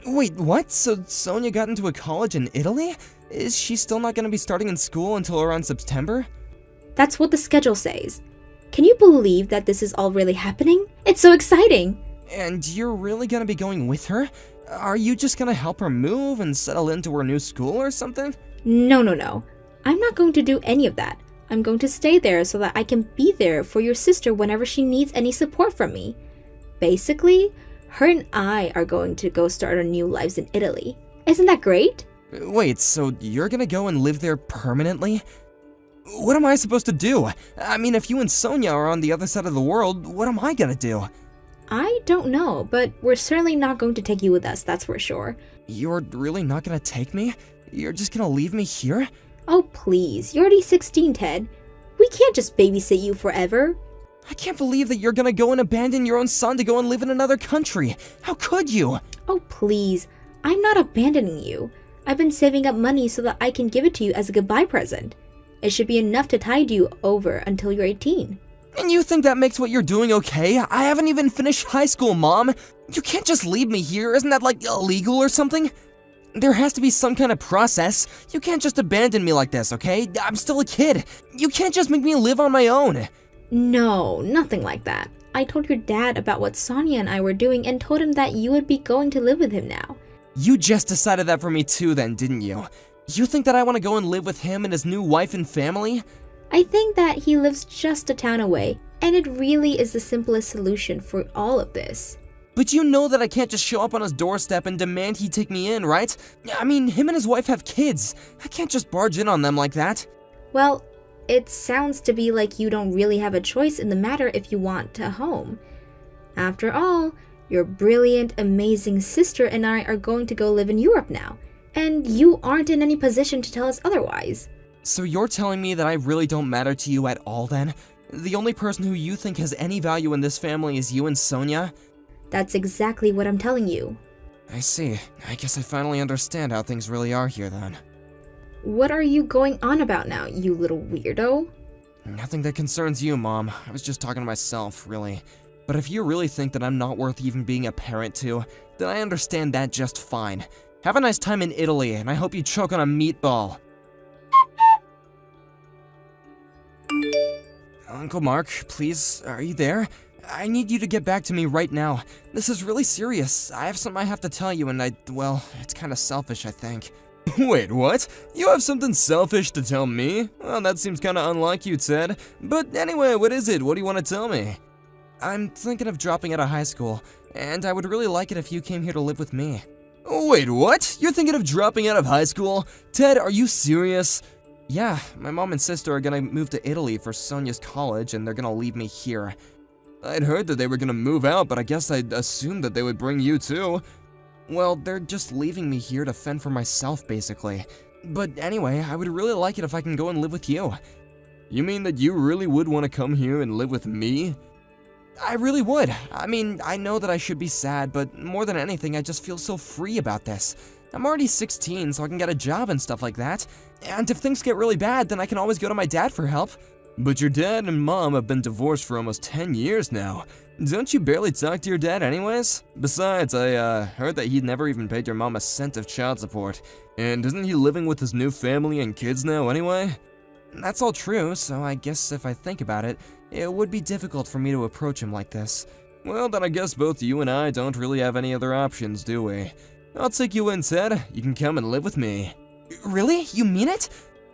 Wait, what? So Sonia got into a college in Italy? Is she still not going to be starting in school until around September? That's what the schedule says. Can you believe that this is all really happening? It's so exciting! And you're really going to be going with her? Are you just going to help her move and settle into her new school or something? No. I'm not going to do any of that. I'm going to stay there so that I can be there for your sister whenever she needs any support from me. Basically, her and I are going to go start our new lives in Italy. Isn't that great? Wait, so you're gonna go and live there permanently? What am I supposed to do? I mean, if you and Sonia are on the other side of the world, what am I gonna do? I don't know, but we're certainly not going to take you with us, that's for sure. You're really not gonna take me? You're just gonna leave me here? Oh please, you're already 16, Ted. We can't just babysit you forever. I can't believe that you're gonna go and abandon your own son to go and live in another country. How could you? Oh please, I'm not abandoning you. I've been saving up money so that I can give it to you as a goodbye present. It should be enough to tide you over until you're 18. And you think that makes what you're doing okay? I haven't even finished high school, Mom. You can't just leave me here. Isn't that, like, illegal or something? There has to be some kind of process. You can't just abandon me like this, okay? I'm still a kid. You can't just make me live on my own. No, nothing like that. I told your dad about what Sonia and I were doing and told him that you would be going to live with him now. You just decided that for me too then, didn't you? You think that I want to go and live with him and his new wife and family? I think that he lives just a town away, and it really is the simplest solution for all of this. But you know that I can't just show up on his doorstep and demand he take me in, right? I mean, him and his wife have kids. I can't just barge in on them like that. Well, it sounds to be like you don't really have a choice in the matter if you want a home. After all, your brilliant, amazing sister and I are going to go live in Europe now, and you aren't in any position to tell us otherwise. So you're telling me that I really don't matter to you at all then? The only person who you think has any value in this family is you and Sonia? That's exactly what I'm telling you. I see. I guess I finally understand how things really are here then. What are you going on about now, you little weirdo? Nothing that concerns you, Mom. I was just talking to myself, really. But if you really think that I'm not worth even being a parent to, then I understand that just fine. Have a nice time in Italy, and I hope you choke on a meatball. Uncle Mark, please, are you there? I need you to get back to me right now. This is really serious. I have something I have to tell you, and well, it's kind of selfish, I think. Wait, what? You have something selfish to tell me? Well, that seems kind of unlike you, Ted. But anyway, what is it? What do you want to tell me? I'm thinking of dropping out of high school, and I would really like it if you came here to live with me. Wait, what? You're thinking of dropping out of high school? Ted, are you serious? Yeah, my mom and sister are gonna move to Italy for Sonia's college, and they're gonna leave me here. I'd heard that they were gonna move out, but I guess I'd assumed that they would bring you too. Well, they're just leaving me here to fend for myself, basically. But anyway, I would really like it if I can go and live with you. You mean that you really would want to come here and live with me? I really would. I mean, I know that I should be sad, but more than anything, I just feel so free about this. I'm already 16, so I can get a job and stuff like that. And if things get really bad, then I can always go to my dad for help. But your dad and mom have been divorced for almost 10 years now. Don't you barely talk to your dad anyways? Besides, I heard that he'd never even paid your mom a cent of child support. And isn't he living with his new family and kids now anyway? That's all true, so I guess if I think about it, it would be difficult for me to approach him like this. Well, then I guess both you and I don't really have any other options, do we? I'll take you in, Ted. You can come and live with me. Really? You mean it?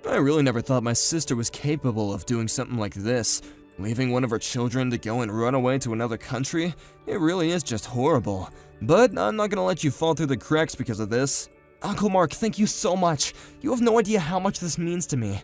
I really never thought my sister was capable of doing something like this. Leaving one of her children to go and run away to another country? It really is just horrible. But I'm not gonna let you fall through the cracks because of this. Uncle Mark, thank you so much. You have no idea how much this means to me.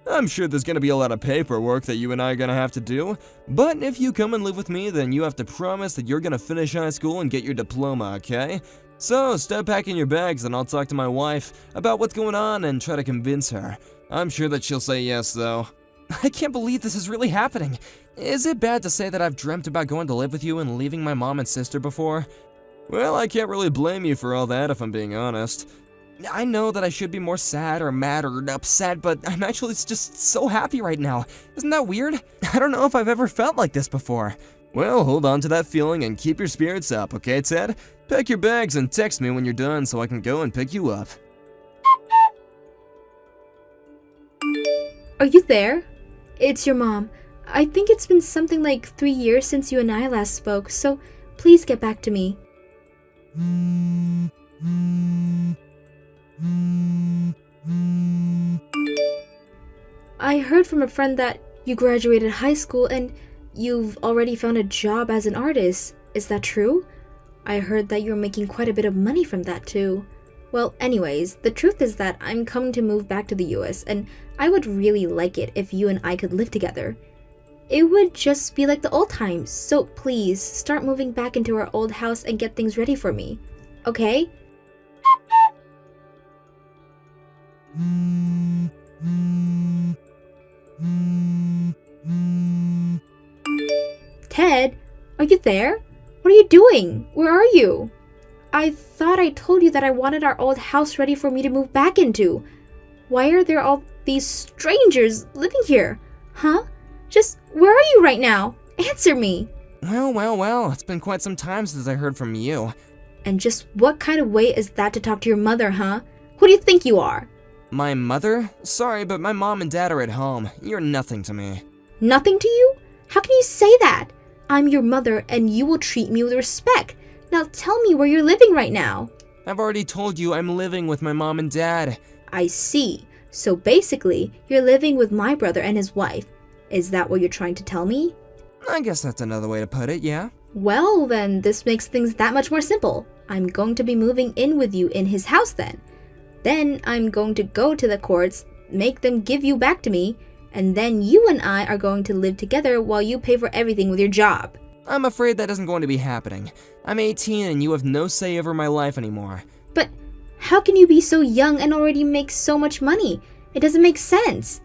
I'm sure there's gonna be a lot of paperwork that you and I are gonna have to do, but if you come and live with me, then you have to promise that you're gonna finish high school and get your diploma, okay? So, start packing your bags and I'll talk to my wife about what's going on and try to convince her. I'm sure that she'll say yes, though. I can't believe this is really happening. Is it bad to say that I've dreamt about going to live with you and leaving my mom and sister before? Well, I can't really blame you for all that if I'm being honest. I know that I should be more sad or mad or upset, but I'm actually just so happy right now. Isn't that weird? I don't know if I've ever felt like this before. Well, hold on to that feeling and keep your spirits up, okay, Ted? Pack your bags and text me when you're done so I can go and pick you up. Are you there? It's your mom. I think it's been something like 3 years since you and I last spoke, so please get back to me. I heard from a friend that you graduated high school and you've already found a job as an artist. Is that true? I heard that you're making quite a bit of money from that too. Well, anyways, the truth is that I'm coming to move back to the US and I would really like it if you and I could live together. It would just be like the old times, so please start moving back into our old house and get things ready for me. Okay? Ted, are you there? What are you doing? Where are you? I thought I told you that I wanted our old house ready for me to move back into. Why are there all these strangers living here? Huh? Just where are you right now? Answer me. Well, it's been quite some time since I heard from you. And just what kind of way is that to talk to your mother, huh? Who do you think you are? My mother? Sorry, but my mom and dad are at home. You're nothing to me. Nothing to you? How can you say that? I'm your mother and you will treat me with respect. Now tell me where you're living right now. I've already told you I'm living with my mom and dad. I see. So basically, you're living with my brother and his wife. Is that what you're trying to tell me? I guess that's another way to put it, yeah. Well, then this makes things that much more simple. I'm going to be moving in with you in his house then. Then I'm going to go to the courts, make them give you back to me, and then you and I are going to live together while you pay for everything with your job. I'm afraid that isn't going to be happening. I'm 18 and you have no say over my life anymore. But how can you be so young and already make so much money? It doesn't make sense.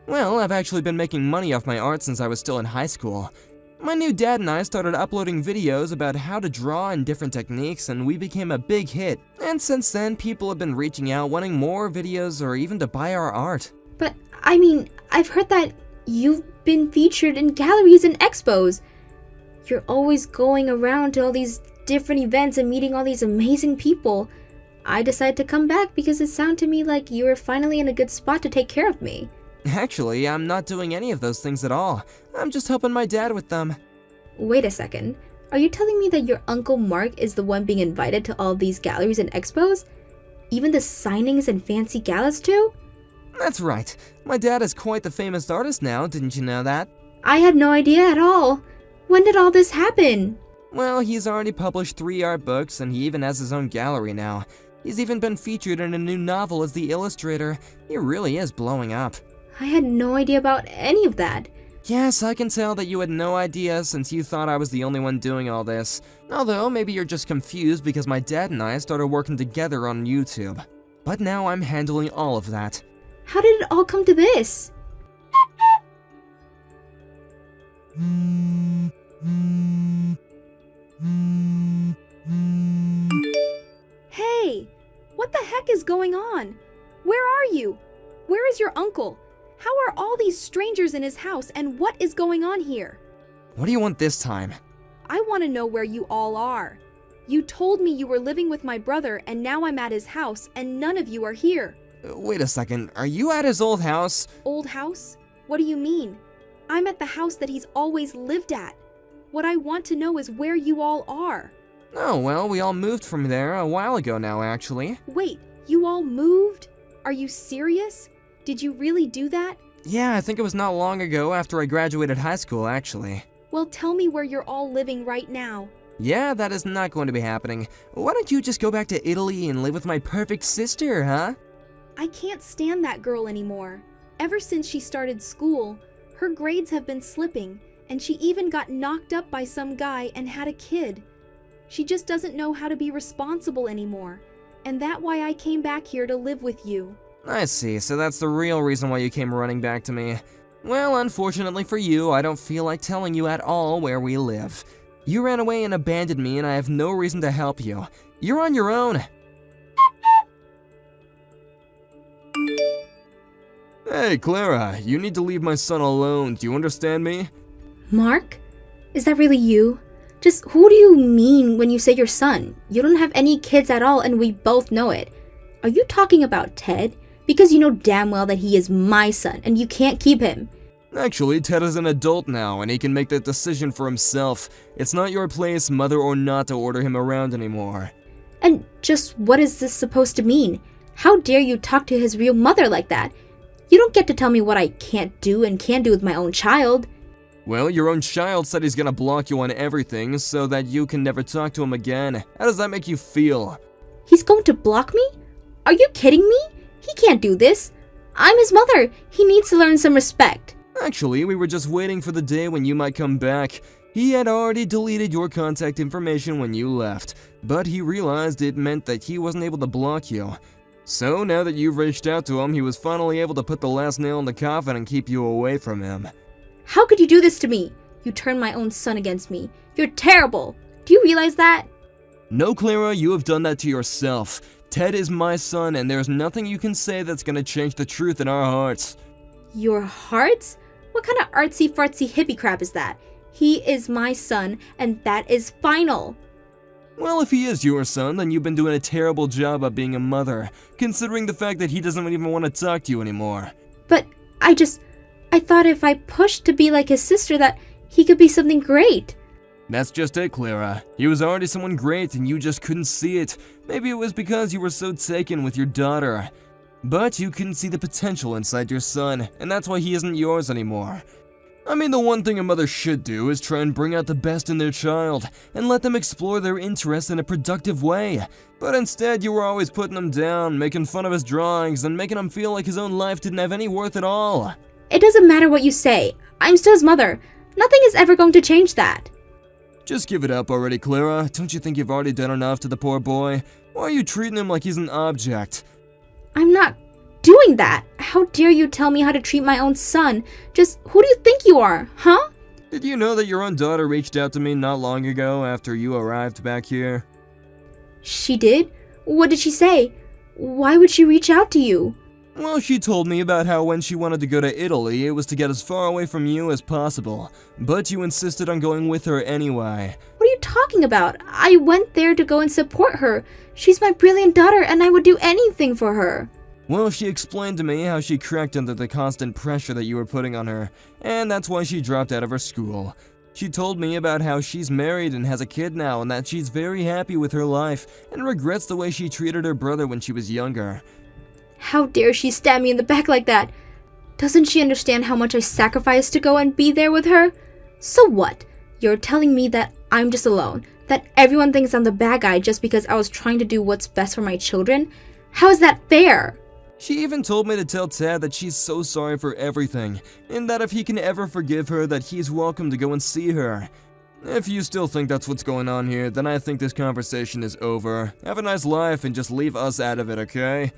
Well, I've actually been making money off my art since I was still in high school. My new dad and I started uploading videos about how to draw and different techniques, and we became a big hit. And since then, people have been reaching out wanting more videos or even to buy our art. But, I mean, I've heard that you've been featured in galleries and expos. You're always going around to all these different events and meeting all these amazing people. I decided to come back because it sounded to me like you were finally in a good spot to take care of me. Actually, I'm not doing any of those things at all. I'm just helping my dad with them. Wait a second. Are you telling me that your Uncle Mark is the one being invited to all these galleries and expos? Even the signings and fancy galas too? That's right. My dad is quite the famous artist now, didn't you know that? I had no idea at all. When did all this happen? Well, he's already published 3 art books, and he even has his own gallery now. He's even been featured in a new novel as the illustrator. He really is blowing up. I had no idea about any of that. Yes, I can tell that you had no idea since you thought I was the only one doing all this. Although, maybe you're just confused because my dad and I started working together on YouTube. But now I'm handling all of that. How did it all come to this? Hey, the heck is going on? Where are you? Where is your uncle? How are all these strangers in his house, and what is going on here? What do you want this time? I want to know where you all are. You told me you were living with my brother, and now I'm at his house, and none of you are here. Wait a second, are you at his old house? Old house? What do you mean? I'm at the house that he's always lived at. What I want to know is where you all are. Oh, well, we all moved from there a while ago now, actually. Wait, you all moved? Are you serious? Did you really do that? Yeah, I think it was not long ago after I graduated high school, actually. Well, tell me where you're all living right now. Yeah, that is not going to be happening. Why don't you just go back to Italy and live with my perfect sister, huh? I can't stand that girl anymore. Ever since she started school, her grades have been slipping, and she even got knocked up by some guy and had a kid. She just doesn't know how to be responsible anymore, and that's why I came back here to live with you. I see, so that's the real reason why you came running back to me. Well, unfortunately for you, I don't feel like telling you at all where we live. You ran away and abandoned me, and I have no reason to help you. You're on your own. Hey, Clara, you need to leave my son alone. Do you understand me? Mark? Is that really you? Just who do you mean when you say your son? You don't have any kids at all, and we both know it. Are you talking about Ted? Because you know damn well that he is my son, and you can't keep him. Actually, Ted is an adult now, and he can make that decision for himself. It's not your place, mother or not, to order him around anymore. And just what is this supposed to mean? How dare you talk to his real mother like that? You don't get to tell me what I can't do and can do with my own child. Well, your own child said he's gonna block you on everything so that you can never talk to him again. How does that make you feel? He's going to block me? Are you kidding me? He can't do this. I'm his mother. He needs to learn some respect. Actually, we were just waiting for the day when you might come back. He had already deleted your contact information when you left, but he realized it meant that he wasn't able to block you. So now that you've reached out to him, he was finally able to put the last nail in the coffin and keep you away from him. How could you do this to me? You turned my own son against me. You're terrible. Do you realize that? No, Clara, you have done that to yourself. Ted is my son, and there's nothing you can say that's gonna change the truth in our hearts. Your hearts? What kind of artsy-fartsy hippie crap is that? He is my son, and that is final. Well, if he is your son, then you've been doing a terrible job of being a mother, considering the fact that he doesn't even want to talk to you anymore. But I thought if I pushed to be like his sister that he could be something great. That's just it, Clara. He was already someone great and you just couldn't see it. Maybe it was because you were so taken with your daughter. But you couldn't see the potential inside your son, and that's why he isn't yours anymore. I mean, the one thing a mother should do is try and bring out the best in their child, and let them explore their interests in a productive way. But instead, you were always putting him down, making fun of his drawings, and making him feel like his own life didn't have any worth at all. It doesn't matter what you say. I'm still his mother. Nothing is ever going to change that. Just give it up already, Clara. Don't you think you've already done enough to the poor boy? Why are you treating him like he's an object? I'm not doing that. How dare you tell me how to treat my own son? Just who do you think you are, huh? Did you know that your own daughter reached out to me not long ago after you arrived back here? She did? What did she say? Why would she reach out to you? Well, she told me about how when she wanted to go to Italy, it was to get as far away from you as possible. But you insisted on going with her anyway. What are you talking about? I went there to go and support her. She's my brilliant daughter, and I would do anything for her. Well, she explained to me how she cracked under the constant pressure that you were putting on her, and that's why she dropped out of her school. She told me about how she's married and has a kid now, and that she's very happy with her life, and regrets the way she treated her brother when she was younger. How dare she stab me in the back like that? Doesn't she understand how much I sacrificed to go and be there with her? So what? You're telling me that I'm just alone? That everyone thinks I'm the bad guy just because I was trying to do what's best for my children? How is that fair? She even told me to tell Ted that she's so sorry for everything, and that if he can ever forgive her, that he's welcome to go and see her. If you still think that's what's going on here, then I think this conversation is over. Have a nice life and just leave us out of it, okay?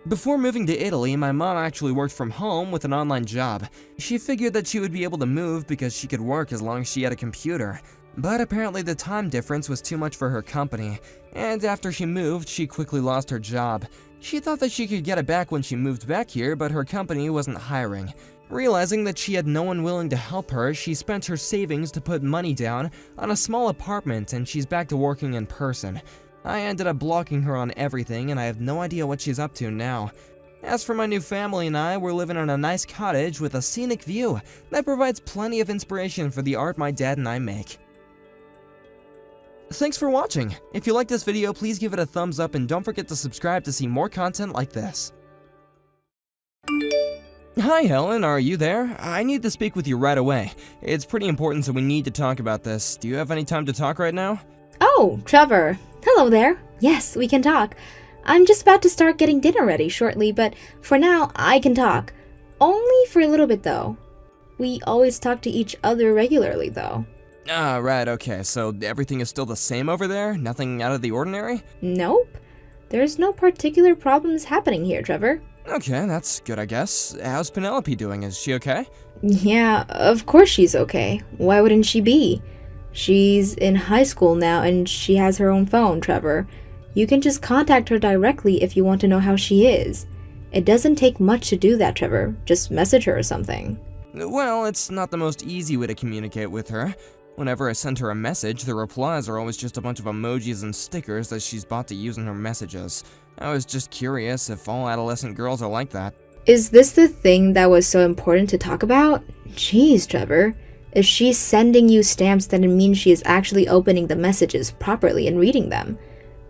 Before moving to Italy, my mom actually worked from home with an online job. She figured that she would be able to move because she could work as long as she had a computer. But apparently the time difference was too much for her company, and after she moved, she quickly lost her job. She thought that she could get it back when she moved back here, but her company wasn't hiring. Realizing that she had no one willing to help her, she spent her savings to put money down on a small apartment, and she's back to working in person. I ended up blocking her on everything, and I have no idea what she's up to now. As for my new family and I, we're living in a nice cottage with a scenic view that provides plenty of inspiration for the art my dad and I make. Thanks for watching. If you liked this video, please give it a thumbs up and don't forget to subscribe to see more content like this. Hi Helen, are you there? I need to speak with you right away. It's pretty important, so we need to talk about this. Do you have any time to talk right now? Oh, Trevor. Hello there. Yes, we can talk. I'm just about to start getting dinner ready shortly, but for now, I can talk. Only for a little bit, though. We always talk to each other regularly, though. Ah, right, okay. So everything is still the same over there? Nothing out of the ordinary? Nope. There's no particular problems happening here, Trevor. Okay, that's good, I guess. How's Penelope doing? Is she okay? Yeah, of course she's okay. Why wouldn't she be? She's in high school now and she has her own phone, Trevor. You can just contact her directly if you want to know how she is. It doesn't take much to do that, Trevor. Just message her or something. Well, it's not the most easy way to communicate with her. Whenever I send her a message, the replies are always just a bunch of emojis and stickers that she's bought to use in her messages. I was just curious if all adolescent girls are like that. Is this the thing that was so important to talk about? Jeez, Trevor. If she's sending you stamps, then it means she is actually opening the messages properly and reading them.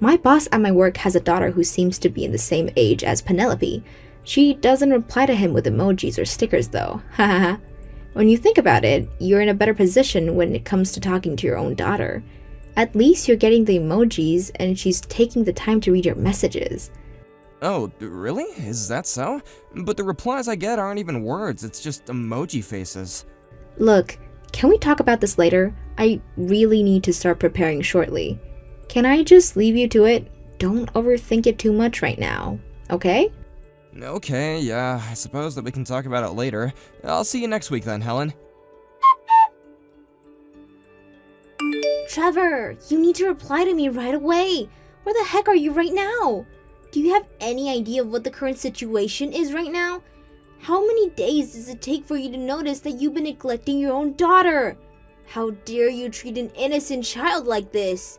My boss at my work has a daughter who seems to be in the same age as Penelope. She doesn't reply to him with emojis or stickers though. Hahaha. When you think about it, you're in a better position when it comes to talking to your own daughter. At least you're getting the emojis and she's taking the time to read your messages. Oh, really? Is that so? But the replies I get aren't even words, it's just emoji faces. Look, can we talk about this later? I really need to start preparing shortly. Can I just leave you to it? Don't overthink it too much right now, okay? Okay, yeah, I suppose that we can talk about it later. I'll see you next week then, Helen. Trevor, you need to reply to me right away. Where the heck are you right now? Do you have any idea of what the current situation is right now? How many days does it take for you to notice that you've been neglecting your own daughter? How dare you treat an innocent child like this?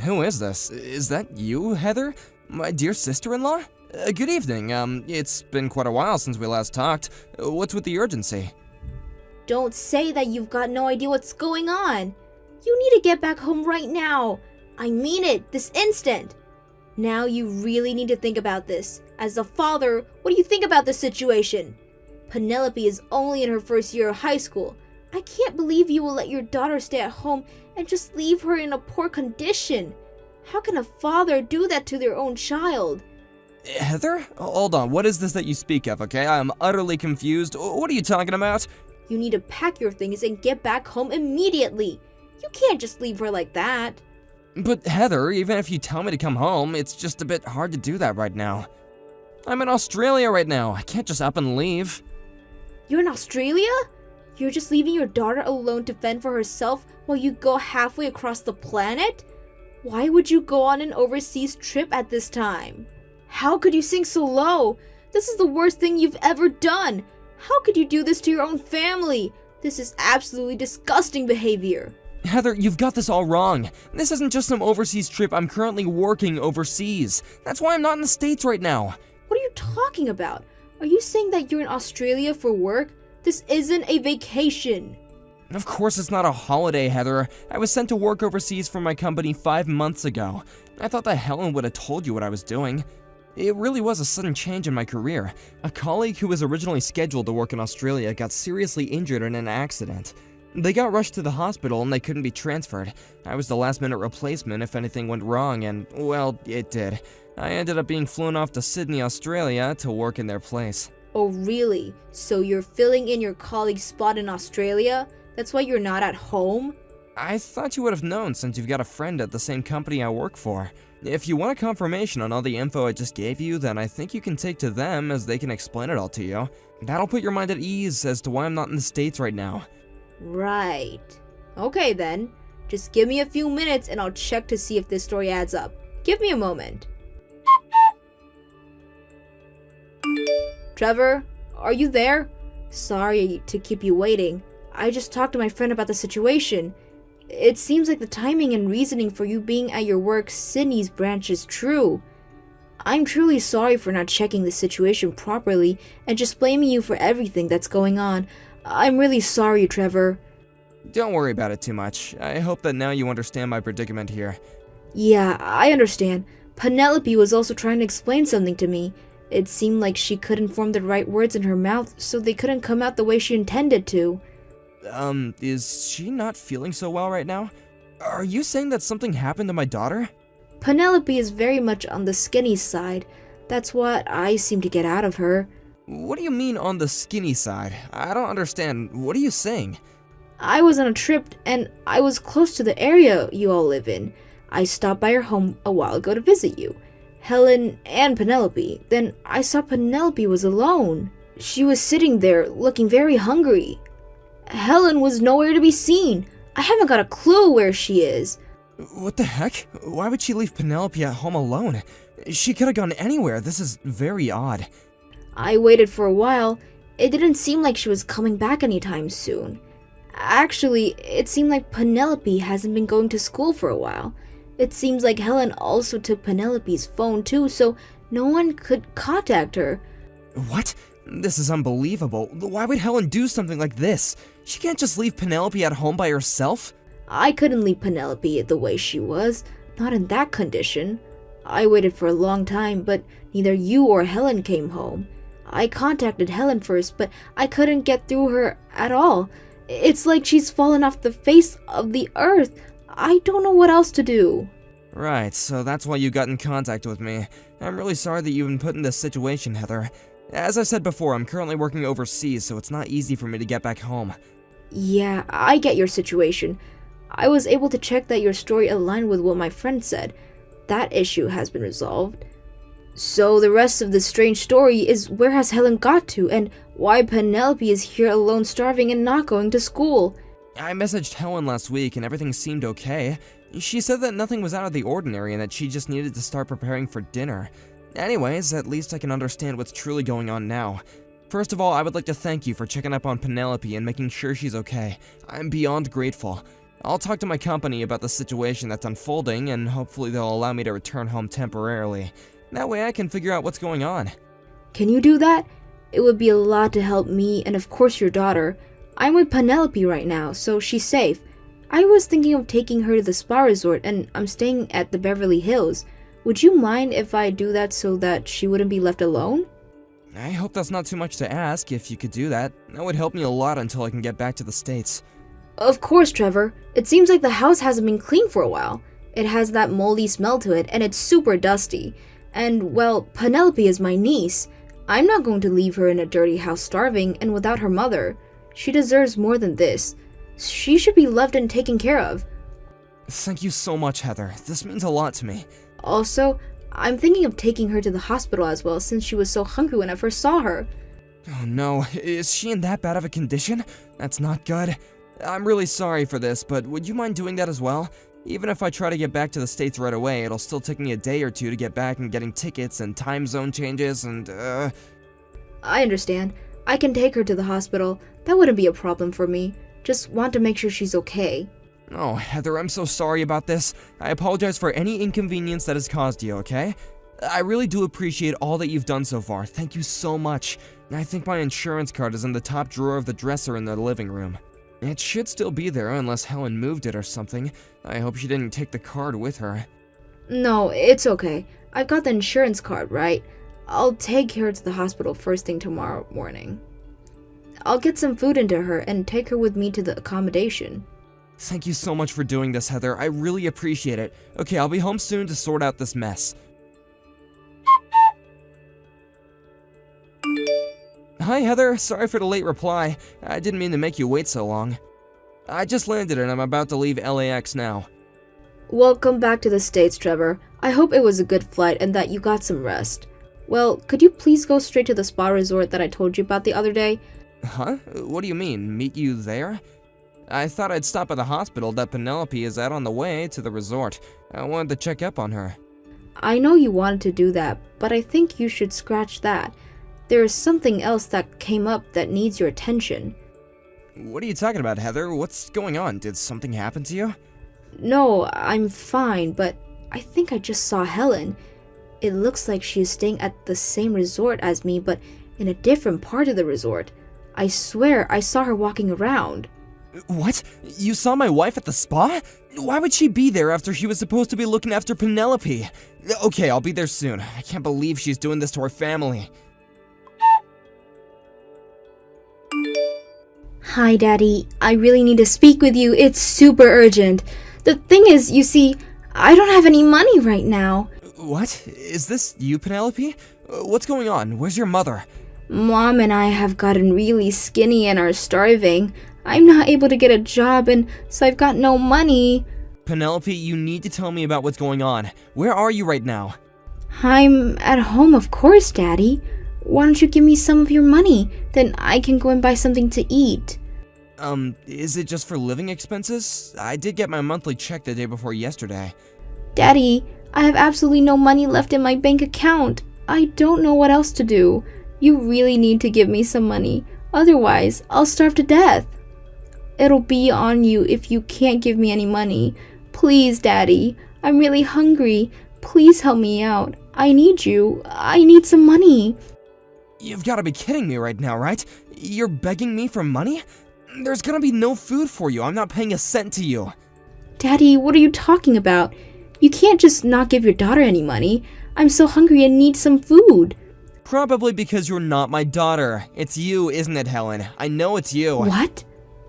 Who is this? Is that you, Heather? My dear sister-in-law? Good evening. It's been quite a while since we last talked. What's with the urgency? Don't say that you've got no idea what's going on. You need to get back home right now. I mean it, this instant. Now you really need to think about this. As a father, what do you think about this situation? Penelope is only in her first year of high school. I can't believe you will let your daughter stay at home and just leave her in a poor condition. How can a father do that to their own child? Heather? Hold on, what is this that you speak of, okay? I'm utterly confused. What are you talking about? You need to pack your things and get back home immediately. You can't just leave her like that. But Heather, even if you tell me to come home, it's just a bit hard to do that right now. I'm in Australia right now. I can't just up and leave. You're in Australia? You're just leaving your daughter alone to fend for herself while you go halfway across the planet? Why would you go on an overseas trip at this time? How could you sink so low? This is the worst thing you've ever done. How could you do this to your own family? This is absolutely disgusting behavior. Heather, you've got this all wrong. This isn't just some overseas trip. I'm currently working overseas. That's why I'm not in the States right now. What are you talking about? Are you saying that you're in Australia for work? This isn't a vacation. Of course it's not a holiday, Heather. I was sent to work overseas for my company 5 months ago. I thought that Helen would have told you what I was doing. It really was a sudden change in my career. A colleague who was originally scheduled to work in Australia got seriously injured in an accident. They got rushed to the hospital and they couldn't be transferred. I was the last-minute replacement if anything went wrong, and, well, it did. I ended up being flown off to Sydney, Australia to work in their place. Oh, really? So you're filling in your colleague's spot in Australia? That's why you're not at home? I thought you would have known since you've got a friend at the same company I work for. If you want a confirmation on all the info I just gave you, then I think you can take to them as they can explain it all to you. That'll put your mind at ease as to why I'm not in the States right now. Right. Okay then. Just give me a few minutes and I'll check to see if this story adds up. Give me a moment. Trevor, are you there? Sorry to keep you waiting. I just talked to my friend about the situation. It seems like the timing and reasoning for you being at your work Sydney's branch is true. I'm truly sorry for not checking the situation properly and just blaming you for everything that's going on. I'm really sorry, Trevor. Don't worry about it too much. I hope that now you understand my predicament here. Yeah, I understand. Penelope was also trying to explain something to me. It seemed like she couldn't form the right words in her mouth, so they couldn't come out the way she intended to. Is she not feeling so well right now? Are you saying that something happened to my daughter? Penelope is very much on the skinny side. That's what I seem to get out of her. What do you mean on the skinny side? I don't understand. What are you saying? I was on a trip and I was close to the area you all live in. I stopped by your home a while ago to visit you, Helen and Penelope. Then I saw Penelope was alone. She was sitting there looking very hungry. Helen was nowhere to be seen. I haven't got a clue where she is. What the heck? Why would she leave Penelope at home alone? She could have gone anywhere. This is very odd. I waited for a while. It didn't seem like she was coming back anytime soon. Actually, it seemed like Penelope hasn't been going to school for a while. It seems like Helen also took Penelope's phone too, so no one could contact her. What? This is unbelievable. Why would Helen do something like this? She can't just leave Penelope at home by herself. I couldn't leave Penelope the way she was, not in that condition. I waited for a long time, but neither you or Helen came home. I contacted Helen first, but I couldn't get through her at all. It's like she's fallen off the face of the earth. I don't know what else to do. Right, so that's why you got in contact with me. I'm really sorry that you've been put in this situation, Heather. As I said before, I'm currently working overseas, so it's not easy for me to get back home. Yeah, I get your situation. I was able to check that your story aligned with what my friend said. That issue has been resolved. So the rest of this strange story is where has Helen got to, and why Penelope is here alone starving and not going to school. I messaged Helen last week and everything seemed okay. She said that nothing was out of the ordinary and that she just needed to start preparing for dinner. Anyways, at least I can understand what's truly going on now. First of all, I would like to thank you for checking up on Penelope and making sure she's okay. I'm beyond grateful. I'll talk to my company about the situation that's unfolding and hopefully they'll allow me to return home temporarily. That way I can figure out what's going on. Can you do that? It would be a lot to help me and of course your daughter. I'm with Penelope right now, so she's safe. I was thinking of taking her to the spa resort and I'm staying at the Beverly Hills. Would you mind if I do that so that she wouldn't be left alone? I hope that's not too much to ask if you could do that. That would help me a lot until I can get back to the States. Of course, Trevor. It seems like the house hasn't been cleaned for a while. It has that moldy smell to it and it's super dusty. And, well, Penelope is my niece. I'm not going to leave her in a dirty house starving and without her mother. She deserves more than this. She should be loved and taken care of. Thank you so much, Heather. This means a lot to me. Also, I'm thinking of taking her to the hospital as well since she was so hungry when I first saw her. Oh no, is she in that bad of a condition? That's not good. I'm really sorry for this, but would you mind doing that as well? Even if I try to get back to the States right away, it'll still take me a day or two to get back and getting tickets and time zone changes and, I understand. I can take her to the hospital. That wouldn't be a problem for me. Just want to make sure she's okay. Oh, Heather, I'm so sorry about this. I apologize for any inconvenience that has caused you, okay? I really do appreciate all that you've done so far. Thank you so much. I think my insurance card is in the top drawer of the dresser in the living room. It should still be there unless Helen moved it or something. I hope she didn't take the card with her. No, it's okay. I've got the insurance card, right? I'll take her to the hospital first thing tomorrow morning. I'll get some food into her and take her with me to the accommodation. Thank you so much for doing this, Heather. I really appreciate it. Okay, I'll be home soon to sort out this mess. Hi, Heather. Sorry for the late reply. I didn't mean to make you wait so long. I just landed and I'm about to leave LAX now. Welcome back to the States, Trevor. I hope it was a good flight and that you got some rest. Well, could you please go straight to the spa resort that I told you about the other day? Huh? What do you mean, meet you there? I thought I'd stop at the hospital that Penelope is at on the way to the resort. I wanted to check up on her. I know you wanted to do that, but I think you should scratch that. There is something else that came up that needs your attention. What are you talking about, Heather? What's going on? Did something happen to you? No, I'm fine, but I think I just saw Helen. It looks like she is staying at the same resort as me, but in a different part of the resort. I swear I saw her walking around. What? You saw my wife at the spa? Why would she be there after she was supposed to be looking after Penelope? Okay, I'll be there soon. I can't believe she's doing this to our family. Hi, Daddy. I really need to speak with you. It's super urgent. The thing is, you see, I don't have any money right now. What? Is this you, Penelope? What's going on? Where's your mother? Mom and I have gotten really skinny and are starving. I'm not able to get a job, and so I've got no money. Penelope, you need to tell me about what's going on. Where are you right now? I'm at home, of course, Daddy. Why don't you give me some of your money? Then I can go and buy something to eat. Is it just for living expenses? I did get my monthly check the day before yesterday. Daddy, I have absolutely no money left in my bank account. I don't know what else to do. You really need to give me some money. Otherwise, I'll starve to death. It'll be on you if you can't give me any money. Please, Daddy. I'm really hungry. Please help me out. I need you. I need some money. You've got to be kidding me right now, right? You're begging me for money? There's gonna be no food for you. I'm not paying a cent to you. Daddy, what are you talking about? You can't just not give your daughter any money. I'm so hungry and need some food. Probably because you're not my daughter. It's you, isn't it, Helen? I know it's you. What?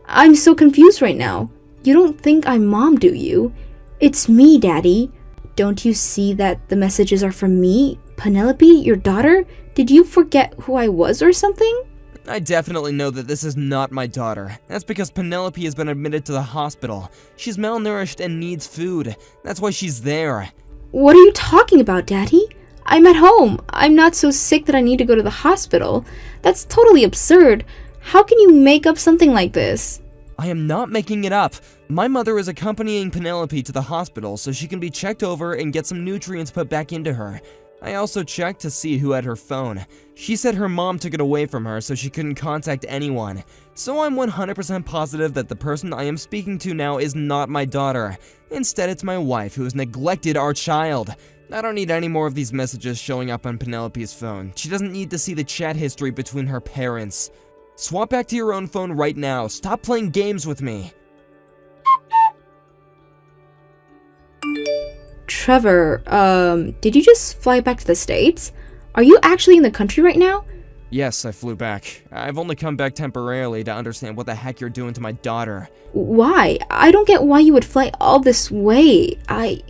I'm so confused right now. You don't think I'm Mom, do you? It's me, Daddy. Don't you see that the messages are from me? Penelope, your daughter? Did you forget who I was or something? I definitely know that this is not my daughter. That's because Penelope has been admitted to the hospital. She's malnourished and needs food. That's why she's there. What are you talking about, Daddy? I'm at home. I'm not so sick that I need to go to the hospital. That's totally absurd. How can you make up something like this? I am not making it up. My mother is accompanying Penelope to the hospital so she can be checked over and get some nutrients put back into her. I also checked to see who had her phone. She said her mom took it away from her so she couldn't contact anyone. So I'm 100% positive that the person I am speaking to now is not my daughter. Instead, it's my wife who has neglected our child. I don't need any more of these messages showing up on Penelope's phone. She doesn't need to see the chat history between her parents. Swap back to your own phone right now. Stop playing games with me. Trevor, did you just fly back to the States? Are you actually in the country right now? Yes, I flew back. I've only come back temporarily to understand what the heck you're doing to my daughter. Why? I don't get why you would fly all this way. I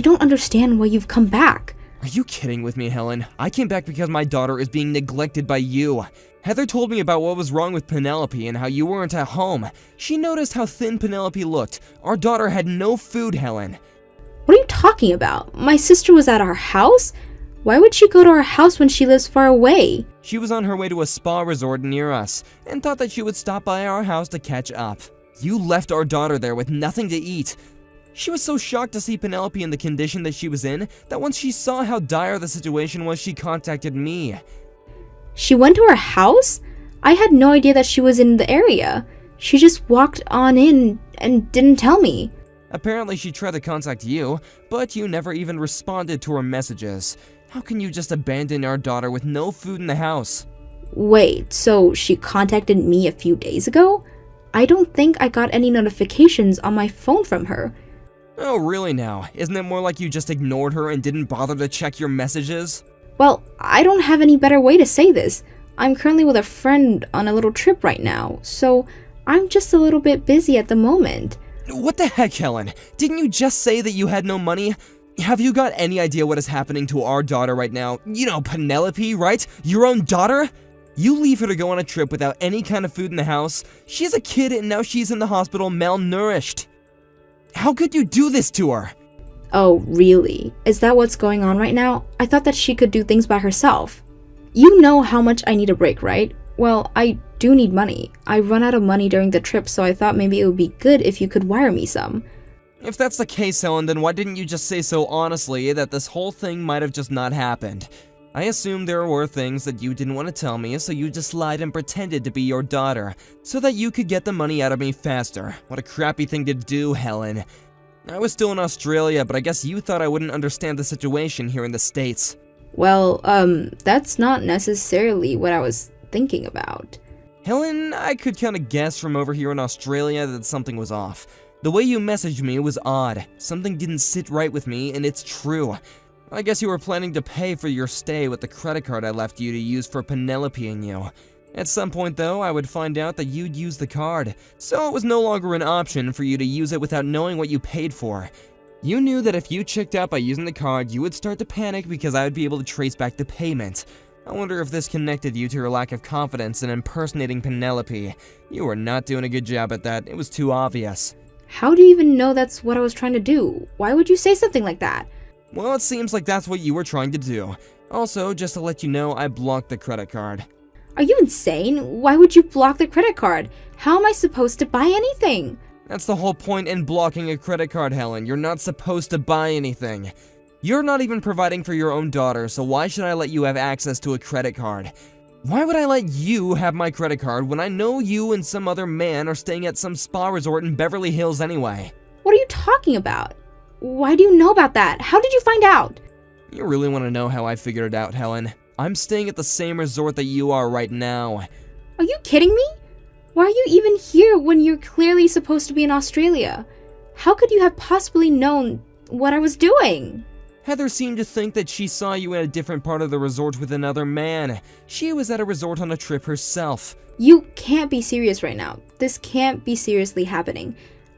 don't understand why you've come back. Are you kidding with me, Helen? I came back because my daughter is being neglected by you. Heather told me about what was wrong with Penelope and how you weren't at home. She noticed how thin Penelope looked. Our daughter had no food, Helen. What are you talking about? My sister was at our house? Why would she go to our house when she lives far away? She was on her way to a spa resort near us and thought that she would stop by our house to catch up. You left our daughter there with nothing to eat. She was so shocked to see Penelope in the condition that she was in that once she saw how dire the situation was, she contacted me. She went to our house? I had no idea that she was in the area. She just walked on in and didn't tell me. Apparently she tried to contact you, but you never even responded to her messages. How can you just abandon our daughter with no food in the house? Wait, so she contacted me a few days ago? I don't think I got any notifications on my phone from her. Oh, really now? Isn't it more like you just ignored her and didn't bother to check your messages? Well, I don't have any better way to say this. I'm currently with a friend on a little trip right now, so I'm just a little bit busy at the moment. What the heck, Helen? Didn't you just say that you had no money? Have you got any idea what is happening to our daughter right now? You know, Penelope, right? Your own daughter? You leave her to go on a trip without any kind of food in the house. She's a kid and now she's in the hospital malnourished. How could you do this to her? Oh, really? Is that what's going on right now? I thought that she could do things by herself. You know how much I need a break, right? Well, I do need money. I run out of money during the trip, so I thought maybe it would be good if you could wire me some. If that's the case, Helen, then why didn't you just say so honestly that this whole thing might have just not happened? I assumed there were things that you didn't want to tell me, so you just lied and pretended to be your daughter, so that you could get the money out of me faster. What a crappy thing to do, Helen. I was still in Australia, but I guess you thought I wouldn't understand the situation here in the States. Well, that's not necessarily what I was thinking about. Helen, I could kind of guess from over here in Australia that something was off. The way you messaged me was odd. Something didn't sit right with me, and it's true. I guess you were planning to pay for your stay with the credit card I left you to use for Penelope and you. At some point, though, I would find out that you'd use the card, so it was no longer an option for you to use it without knowing what you paid for. You knew that if you checked out by using the card, you would start to panic because I would be able to trace back the payment. I wonder if this connected you to your lack of confidence in impersonating Penelope. You were not doing a good job at that. It was too obvious. How do you even know that's what I was trying to do? Why would you say something like that? Well, it seems like that's what you were trying to do. Also, just to let you know, I blocked the credit card. Are you insane? Why would you block the credit card? How am I supposed to buy anything? That's the whole point in blocking a credit card, Helen. You're not supposed to buy anything. You're not even providing for your own daughter, so why should I let you have access to a credit card? Why would I let you have my credit card when I know you and some other man are staying at some spa resort in Beverly Hills anyway? What are you talking about? Why do you know about that? How did you find out? You really want to know how I figured it out, Helen? I'm staying at the same resort that you are right now. Are you kidding me? Why are you even here when you're clearly supposed to be in Australia? How could you have possibly known what I was doing? Heather seemed to think that she saw you in a different part of the resort with another man. She was at a resort on a trip herself. You can't be serious right now. This can't be seriously happening.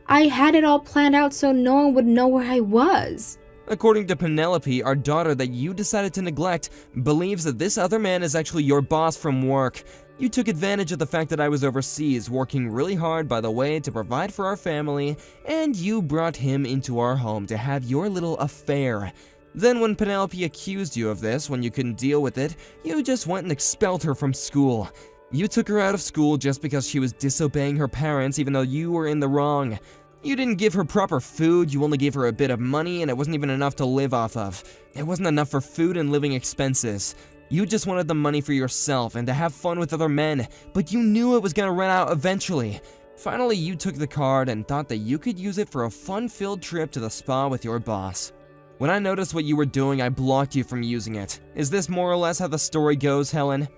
I had it all planned out so no one would know where I was. According to Penelope, our daughter that you decided to neglect believes that this other man is actually your boss from work. You took advantage of the fact that I was overseas, working really hard, by the way, to provide for our family, and you brought him into our home to have your little affair. Then when Penelope accused you of this, when you couldn't deal with it, you just went and expelled her from school. You took her out of school just because she was disobeying her parents even though you were in the wrong. You didn't give her proper food, you only gave her a bit of money, and it wasn't even enough to live off of. It wasn't enough for food and living expenses. You just wanted the money for yourself and to have fun with other men, but you knew it was gonna run out eventually. Finally, you took the card and thought that you could use it for a fun-filled trip to the spa with your boss. When I noticed what you were doing, I blocked you from using it. Is this more or less how the story goes, Helen?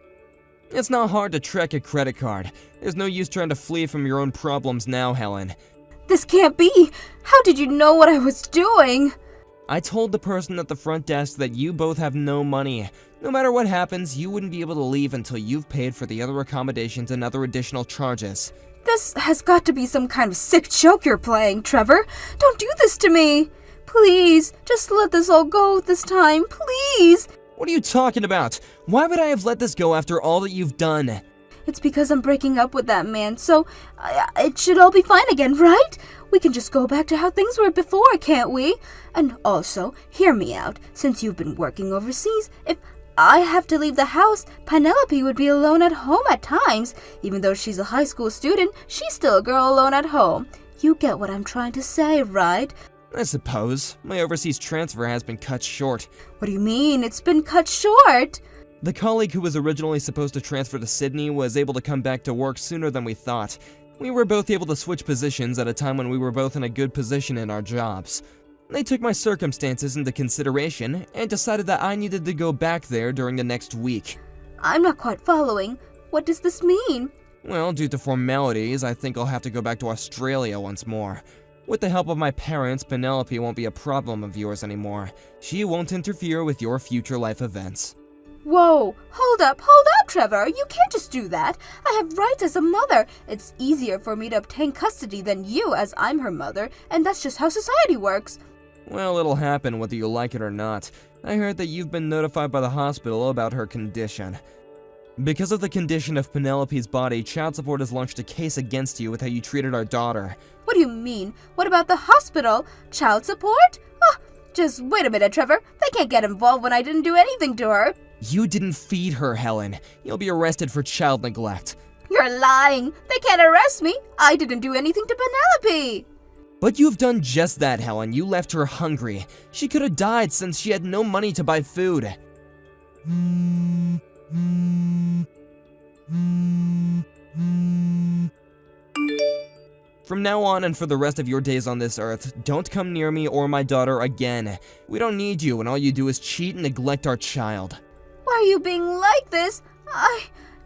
It's not hard to track a credit card. There's no use trying to flee from your own problems now, Helen. This can't be! How did you know what I was doing? I told the person at the front desk that you both have no money. No matter what happens, you wouldn't be able to leave until you've paid for the other accommodations and other additional charges. This has got to be some kind of sick joke you're playing, Trevor. Don't do this to me! Please, just let this all go this time, please! What are you talking about? Why would I have let this go after all that you've done? It's because I'm breaking up with that man, so it should all be fine again, right? We can just go back to how things were before, can't we? And also, hear me out. Since you've been working overseas, if I have to leave the house, Penelope would be alone at home at times. Even though she's a high school student, she's still a girl alone at home. You get what I'm trying to say, right? I suppose. My overseas transfer has been cut short. What do you mean? It's been cut short? The colleague who was originally supposed to transfer to Sydney was able to come back to work sooner than we thought. We were both able to switch positions at a time when we were both in a good position in our jobs. They took my circumstances into consideration and decided that I needed to go back there during the next week. I'm not quite following. What does this mean? Well, due to formalities, I think I'll have to go back to Australia once more. With the help of my parents, Penelope won't be a problem of yours anymore. She won't interfere with your future life events. Whoa, hold up, Trevor. You can't just do that. I have rights as a mother. It's easier for me to obtain custody than you, as I'm her mother, and that's just how society works. Well, it'll happen whether you like it or not. I heard that you've been notified by the hospital about her condition. Because of the condition of Penelope's body, child support has launched a case against you with how you treated our daughter. What do you mean? What about the hospital? Child support? Oh, Just wait a minute, Trevor. They can't get involved when I didn't do anything to her. You didn't feed her, Helen. You'll be arrested for child neglect. You're lying. They can't arrest me. I didn't do anything to Penelope. But you've done just that, Helen. You left her hungry. She could have died since she had no money to buy food. From now on and for the rest of your days on this earth, don't come near me or my daughter again. We don't need you and all you do is cheat and neglect our child. Why are you being like this?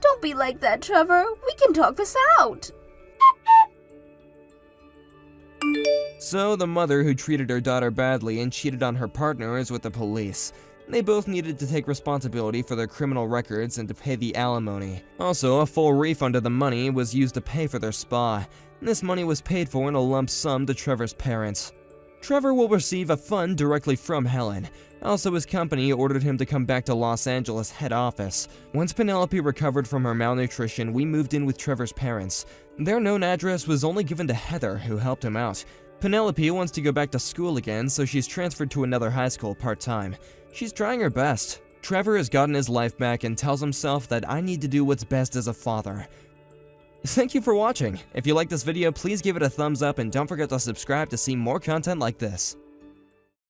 Don't be like that, Trevor. We can talk this out. So, the mother who treated her daughter badly and cheated on her partner is with the police. They both needed to take responsibility for their criminal records and to pay the alimony. Also, a full refund of the money was used to pay for their spa. This money was paid for in a lump sum to Trevor's parents. Trevor will receive a fund directly from Helen. Also, his company ordered him to come back to Los Angeles head office. Once Penelope recovered from her malnutrition, we moved in with Trevor's parents. Their known address was only given to Heather, who helped him out. Penelope wants to go back to school again, so she's transferred to another high school part-time. She's trying her best. Trevor has gotten his life back and tells himself that I need to do what's best as a father. Thank you for watching. If you like this video, please give it a thumbs up and don't forget to subscribe to see more content like this.